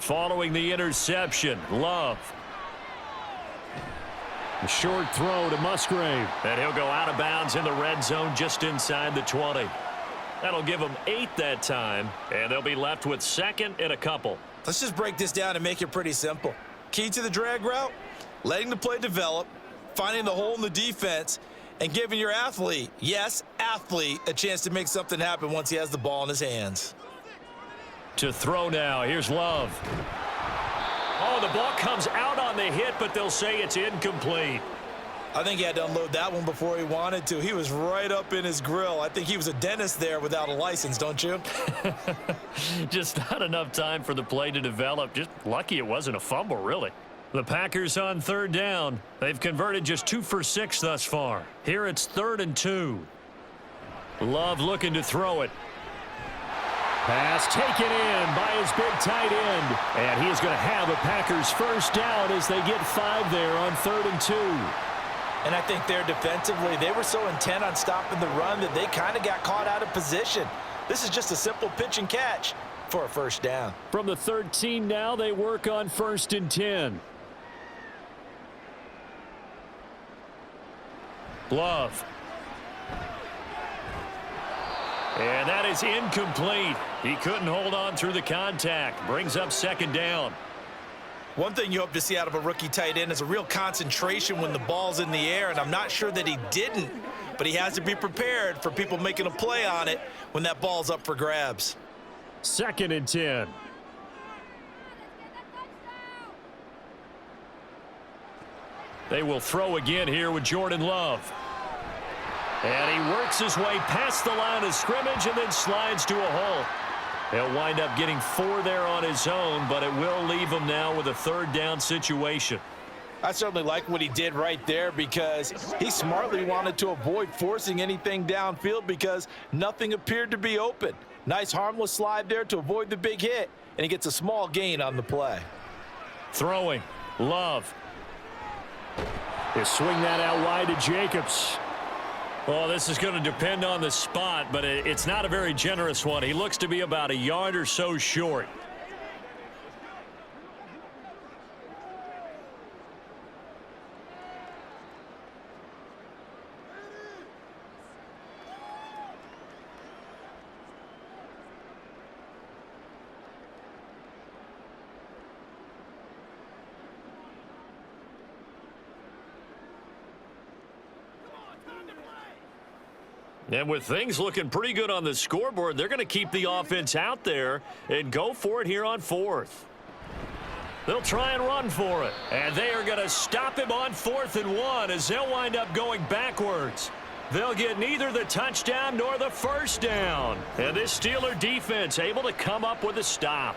Following the interception, Love. A short throw to Musgrave. And he'll go out of bounds in the red zone just inside the 20. That'll give them 8 that time, and they'll be left with second and a couple. Let's just break this down and make it pretty simple. Key to the drag route, letting the play develop, finding the hole in the defense, and giving your athlete, yes, athlete, a chance to make something happen once he has the ball in his hands. To throw now, here's Love. Oh, the ball comes out on the hit, but they'll say it's incomplete. I think he had to unload that one before he wanted to. He was right up in his grill. I think he was a dentist there without a license, don't you? Just not enough time for the play to develop. Just lucky it wasn't a fumble, really. The Packers on third down. They've converted just 2 for 6 thus far. Here it's 3rd and 2. Love looking to throw it. Pass taken in by his big tight end. And he is going to have a Packers first down as they get 5 there on 3rd and 2. And I think there defensively, they were so intent on stopping the run that they kind of got caught out of position. This is just a simple pitch and catch for a first down. From the 13 now, they work on 1st and 10. Love. And that is incomplete. He couldn't hold on through the contact. Brings up 2nd down. One thing you hope to see out of a rookie tight end is a real concentration when the ball's in the air, and I'm not sure that he didn't, but he has to be prepared for people making a play on it when that ball's up for grabs. 2nd and 10. They will throw again here with Jordan Love. And he works his way past the line of scrimmage and then slides to a hole. He'll wind up getting 4 there on his own, but it will leave him now with a 3rd down situation. I certainly like what he did right there because he smartly wanted to avoid forcing anything downfield because nothing appeared to be open. Nice harmless slide there to avoid the big hit, and he gets a small gain on the play. Throwing. Love. They swing that out wide to Jacobs. Well, this is going to depend on the spot, but it's not a very generous one. He looks to be about a yard or so short. And with things looking pretty good on the scoreboard, they're going to keep the offense out there and go for it here on 4th. They'll try and run for it. And they are going to stop him on 4th and 1 as they'll wind up going backwards. They'll get neither the touchdown nor the first down. And this Steeler defense able to come up with a stop.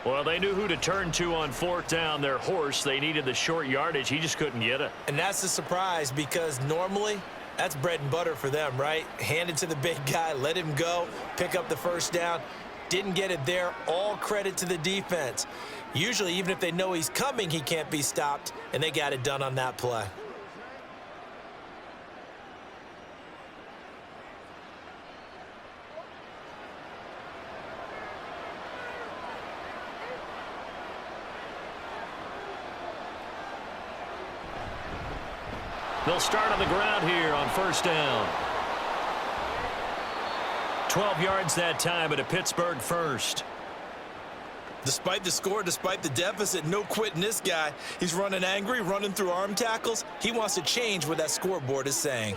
Well, they knew who to turn to on 4th down. Their horse, they needed the short yardage. He just couldn't get it. And that's a surprise because normally that's bread and butter for them, right? Hand it to the big guy, let him go, pick up the first down. Didn't get it there. All credit to the defense. Usually, even if they know he's coming, he can't be stopped, and they got it done on that play. They'll start on the ground here on first down. 12 yards that time at a Pittsburgh first. Despite the score, despite the deficit, no quitting this guy. He's running angry, running through arm tackles. He wants to change what that scoreboard is saying.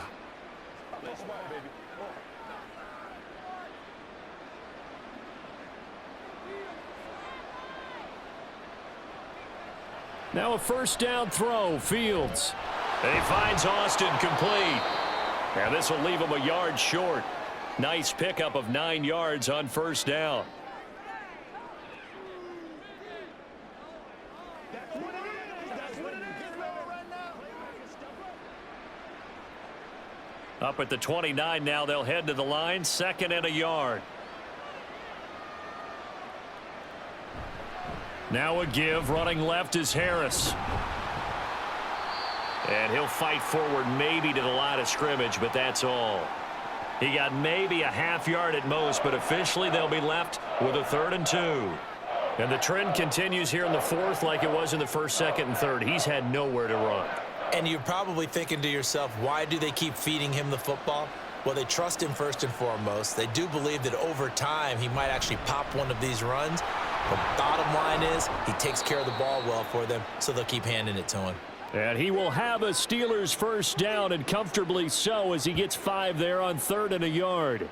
Now a first down throw. Fields. He finds Austin complete. And this will leave him a yard short. Nice pickup of 9 yards on first down. Up at the 29 now, they'll head to the line. 2nd and a yard. Now a give. Running left is Harris. And he'll fight forward maybe to the line of scrimmage, but that's all. He got maybe a half yard at most, but officially they'll be left with a 3rd and 2. And the trend continues here in the 4th like it was in the 1st, 2nd, and 3rd. He's had nowhere to run. And you're probably thinking to yourself, why do they keep feeding him the football? Well, they trust him first and foremost. They do believe that over time he might actually pop one of these runs. The bottom line is he takes care of the ball well for them, so they'll keep handing it to him. And he will have a Steelers first down, and comfortably so, as he gets 5 there on 3rd and a yard.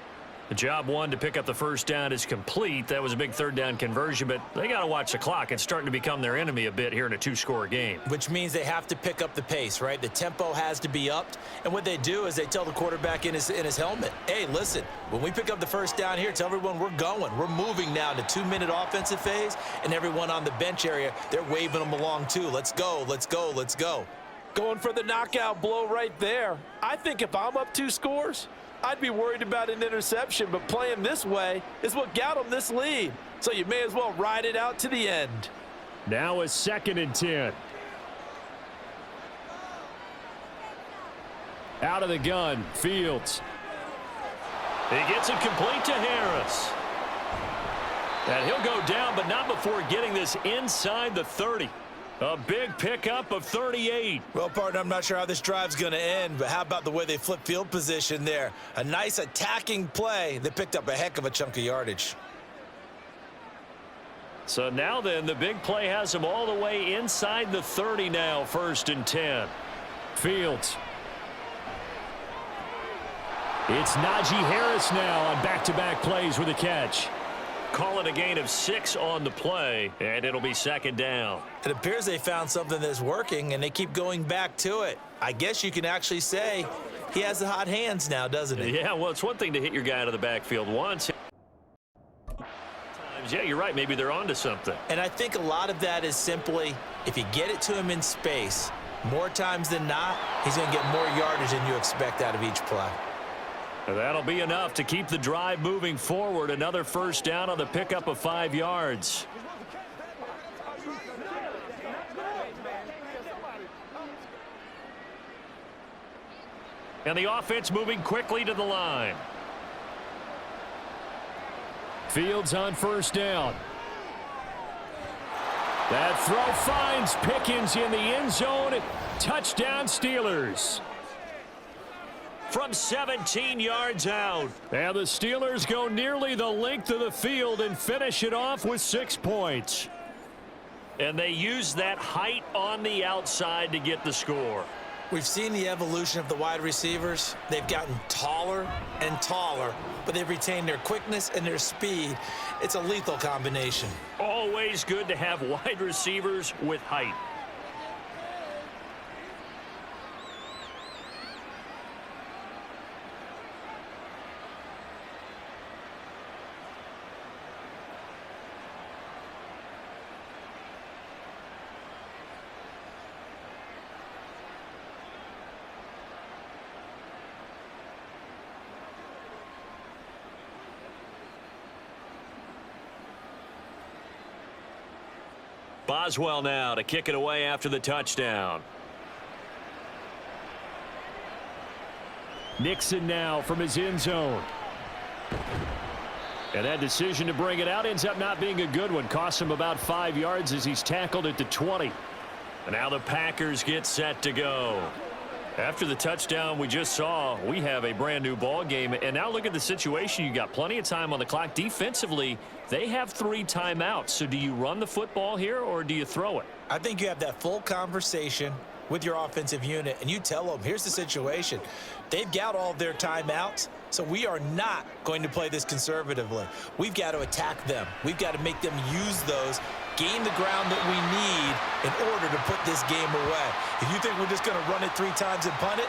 The job one to pick up the first down is complete. That was a big 3rd down conversion, but they got to watch the clock. It's starting to become their enemy a bit here in a 2-score game. Which means they have to pick up the pace, right? The tempo has to be upped. And what they do is they tell the quarterback in his helmet, hey, listen, when we pick up the first down here, tell everyone we're going. We're moving now to 2-minute offensive phase, and everyone on the bench area, they're waving them along too. Let's go, let's go, let's go. Going for the knockout blow right there. I think if I'm up 2 scores, I'd be worried about an interception, but playing this way is what got them this lead. So you may as well ride it out to the end. Now a 2nd and 10. Out of the gun, Fields. He gets it complete to Harris. And he'll go down, but not before getting this inside the 30. A big pickup of 38. Well, partner, I'm not sure how this drive's going to end, but how about the way they flip field position there? A nice attacking play. They picked up a heck of a chunk of yardage. So now then, the big play has them all the way inside the 30 now, 1st and 10. Fields. It's Najee Harris now on back-to-back plays with a catch. Call it a gain of 6 on the play, and it'll be 2nd down. It appears they found something that's working, and they keep going back to it. I guess you can actually say he has the hot hands now, doesn't he? Yeah, well, it's one thing to hit your guy out of the backfield once. Yeah, you're right. Maybe they're onto something. And I think a lot of that is simply if you get it to him in space, more times than not, he's going to get more yardage than you expect out of each play. That'll be enough to keep the drive moving forward. Another first down on the pickup of 5 yards. And the offense moving quickly to the line. Fields on first down. That throw finds Pickens in the end zone. Touchdown Steelers. From 17 yards out. And the Steelers go nearly the length of the field and finish it off with 6 points. And they use that height on the outside to get the score. We've seen the evolution of the wide receivers. They've gotten taller and taller, but they've retained their quickness and their speed. It's a lethal combination. Always good to have wide receivers with height. Boswell now to kick it away after the touchdown. Nixon now from his end zone. And that decision to bring it out ends up not being a good one. Costs him about 5 yards as he's tackled at the 20. And now the Packers get set to go. After the touchdown we just saw, we have a brand new ball game. And now look at the situation. You got plenty of time on the clock. Defensively, they have 3 timeouts. So do you run the football here or do you throw it? I think you have that full conversation with your offensive unit, and you tell them, here's the situation. They've got all of their timeouts, so we are not going to play this conservatively. We've got to attack them. We've got to make them use those, gain the ground that we need in order to put this game away. If you think we're just going to run it 3 times and punt it,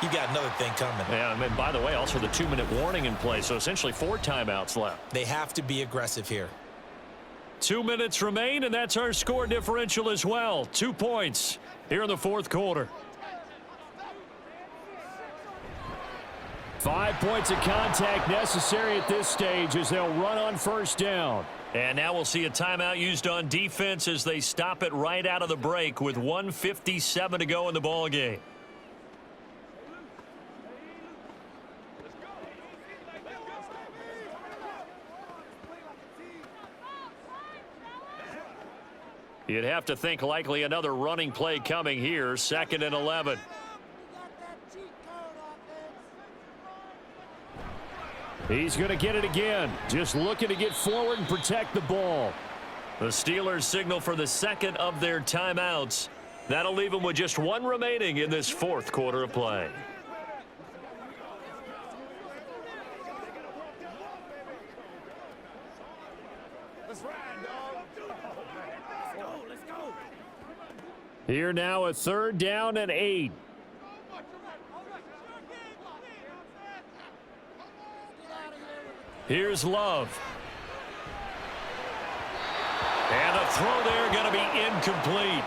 you've got another thing coming. Yeah, and by the way, also the 2-minute warning in play, so essentially 4 timeouts left. They have to be aggressive here. 2 minutes remain, and that's our score differential as well. 2 points here in the fourth quarter. 5 points of contact necessary at this stage as they'll run on first down. And now we'll see a timeout used on defense as they stop it right out of the break with 1:57 to go in the ball game. You'd have to think likely another running play coming here. 2nd and 11. He's going to get it again. Just looking to get forward and protect the ball. The Steelers signal for the 2nd of their timeouts. That'll leave them with just 1 remaining in this fourth quarter of play. Here now a 3rd down and 8. Here's Love. And a throw there going to be incomplete.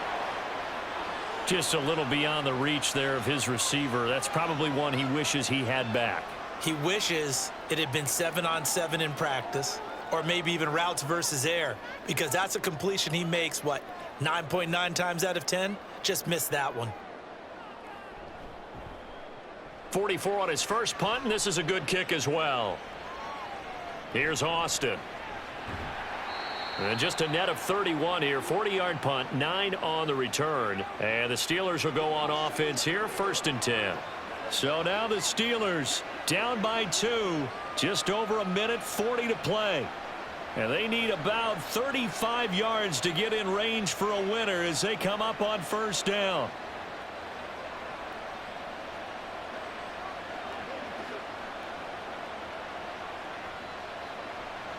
Just a little beyond the reach there of his receiver. That's probably one he wishes he had back. He wishes it had been 7-on-7 in practice, or maybe even routes versus air, because that's a completion he makes, what, 9.9 times out of 10? Just missed that one. 44 on his first punt, and this is a good kick as well. Here's Austin. And just a net of 31 here. 40-yard punt, 9 on the return. And the Steelers will go on offense here, 1st and 10. So now the Steelers down by 2. Just over 1:40 to play. And they need about 35 yards to get in range for a winner as they come up on first down.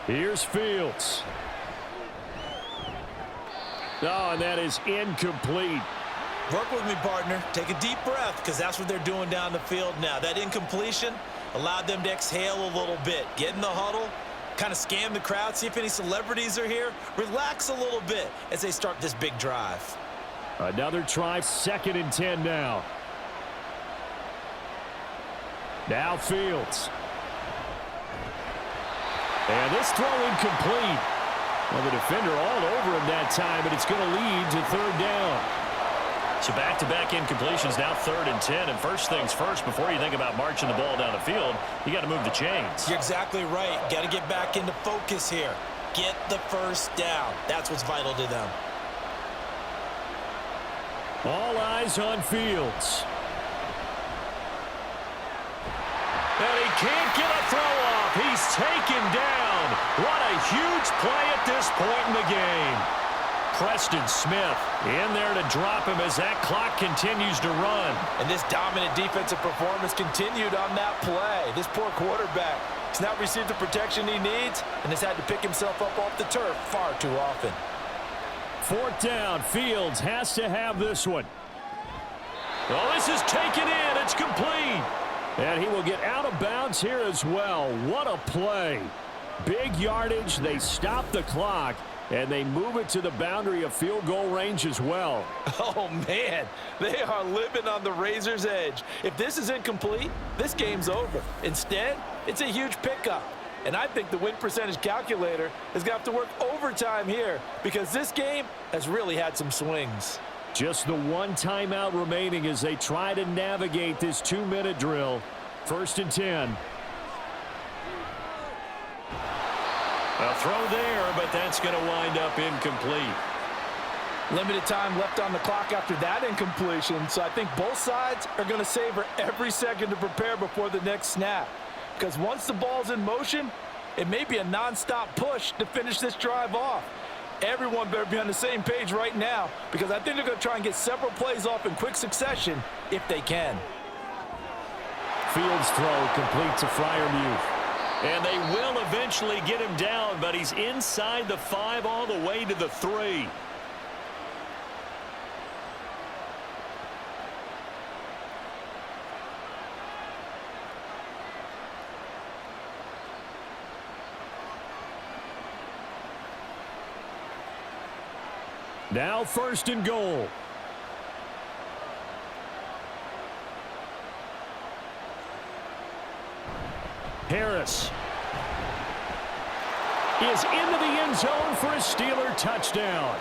Here's Fields. Oh, and that is incomplete. Work with me, partner. Take a deep breath, because that's what they're doing down the field now. That incompletion allowed them to exhale a little bit. Get in the huddle, kind of scan the crowd, see if any celebrities are here. Relax a little bit as they start this big drive. Another try, 2nd and 10 now. Now Fields. And this throw incomplete. Well, the defender all over him that time, but it's going to lead to 3rd down. So back-to-back incompletions, now 3rd and 10. And first things first, before you think about marching the ball down the field, you got to move the chains. You're exactly right. Got to get back into focus here. Get the first down. That's what's vital to them. All eyes on Fields. And he can't get a throw off. He's taken down. What a huge play at this point in the game. Preston Smith in there to drop him as that clock continues to run. And this dominant defensive performance continued on that play. This poor quarterback has not received the protection he needs and has had to pick himself up off the turf far too often. 4th down. Fields has to have this one. Oh, this is taken in. It's complete. And he will get out of bounds here as well. What a play. Big yardage. They stop the clock, and they move it to the boundary of field goal range as well. Oh, man. They are living on the razor's edge. If this is incomplete, this game's over. Instead, it's a huge pickup. And I think the win percentage calculator is going to have to work overtime here because this game has really had some swings. Just the one timeout remaining as they try to navigate this 2-minute drill. 1st and 10. A throw there, but that's going to wind up incomplete. Limited time left on the clock after that incompletion, so I think both sides are going to savor every second to prepare before the next snap. Because once the ball's in motion, it may be a non-stop push to finish this drive off. Everyone better be on the same page right now because I think they're going to try and get several plays off in quick succession if they can. Fields throw complete to Freiermuth. And they will eventually get him down, but he's inside the 5 all the way to the 3. Now 1st and goal. Harris is into the end zone for a Steeler touchdown.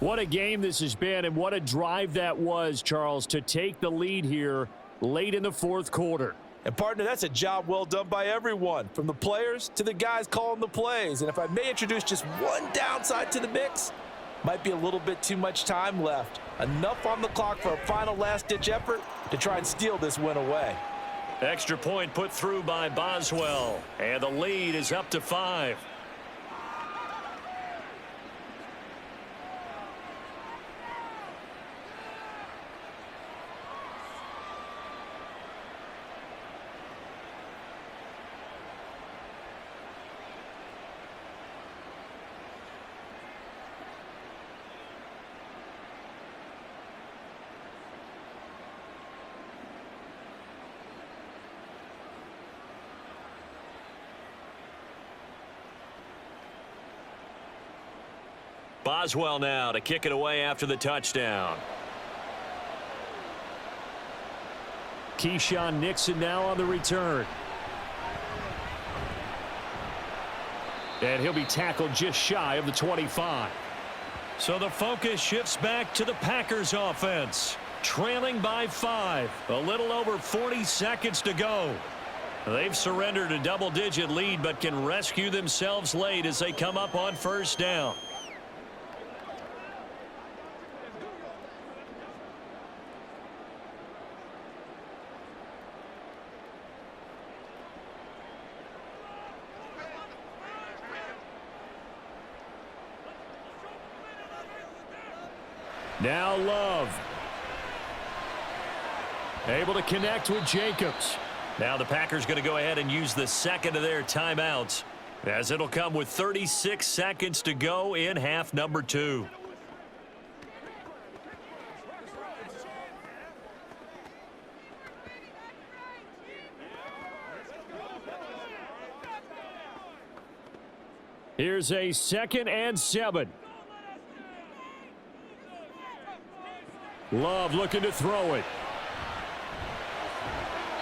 What a game this has been, and what a drive that was, Charles, to take the lead here late in the 4th quarter. And, partner, that's a job well done by everyone, from the players to the guys calling the plays. And if I may introduce just one downside to the mix, might be a little bit too much time left. Enough on the clock for a final last-ditch effort to try and steal this win away. Extra point put through by Boswell, and the lead is up to 5. Boswell now to kick it away after the touchdown. Keyshawn Nixon now on the return. And he'll be tackled just shy of the 25. So the focus shifts back to the Packers offense. Trailing by 5. A little over 40 seconds to go. They've surrendered a double-digit lead but can rescue themselves late as they come up on 1st down. Now Love. Able to connect with Jacobs. Now the Packers going to go ahead and use the second of their timeouts, as it'll come with 36 seconds to go in half number 2. Here's a 2nd and 7. Love looking to throw it.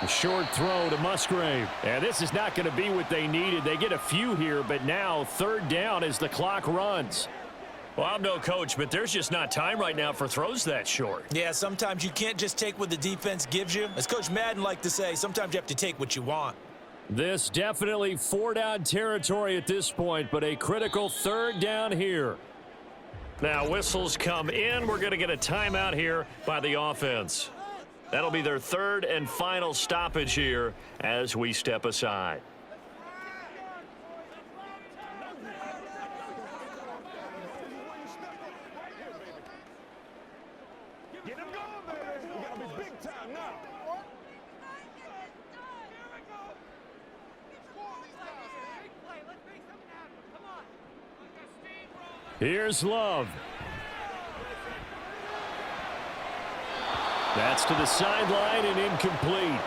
A short throw to Musgrave. And this is not going to be what they needed. They get a few here, but now 3rd down as the clock runs. Well, I'm no coach, but there's just not time right now for throws that short. Yeah, sometimes you can't just take what the defense gives you. As Coach Madden liked to say, sometimes you have to take what you want. This definitely 4-down territory at this point, but a critical 3rd down here. Now whistles come in. We're going to get a timeout here by the offense. That'll be their 3rd and final stoppage here as we step aside. Get him going, baby. We gotta be big time now. Here's Love. That's to the sideline and incomplete.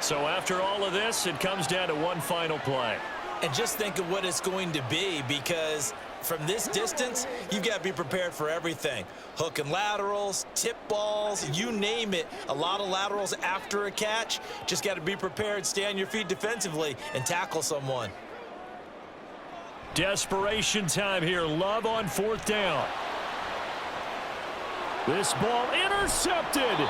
So after all of this, it comes down to one final play. And just think of what it's going to be, because from this distance, you've got to be prepared for everything. Hook and laterals, tip balls, you name it. A lot of laterals after a catch. Just got to be prepared, stay on your feet defensively, and tackle someone. Desperation time here. Love on 4th down. This ball intercepted.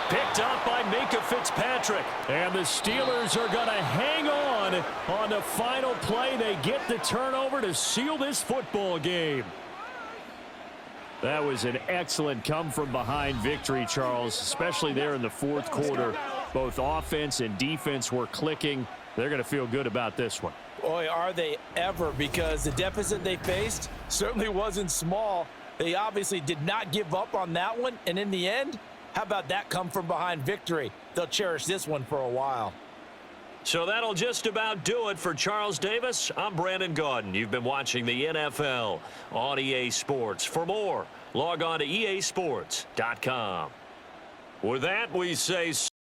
Picked up by Minka Fitzpatrick. And the Steelers are going to hang on the final play. They get the turnover to seal this football game. That was an excellent come-from-behind victory, Charles, especially there in the 4th quarter. Both offense and defense were clicking. They're going to feel good about this one. Boy, are they ever, because the deficit they faced certainly wasn't small. They obviously did not give up on that one, and in the end, how about that come-from-behind victory? They'll cherish this one for a while. So that'll just about do it for Charles Davis. I'm Brandon Gaudin. You've been watching the NFL on EA Sports. For more, log on to easports.com. With that, we say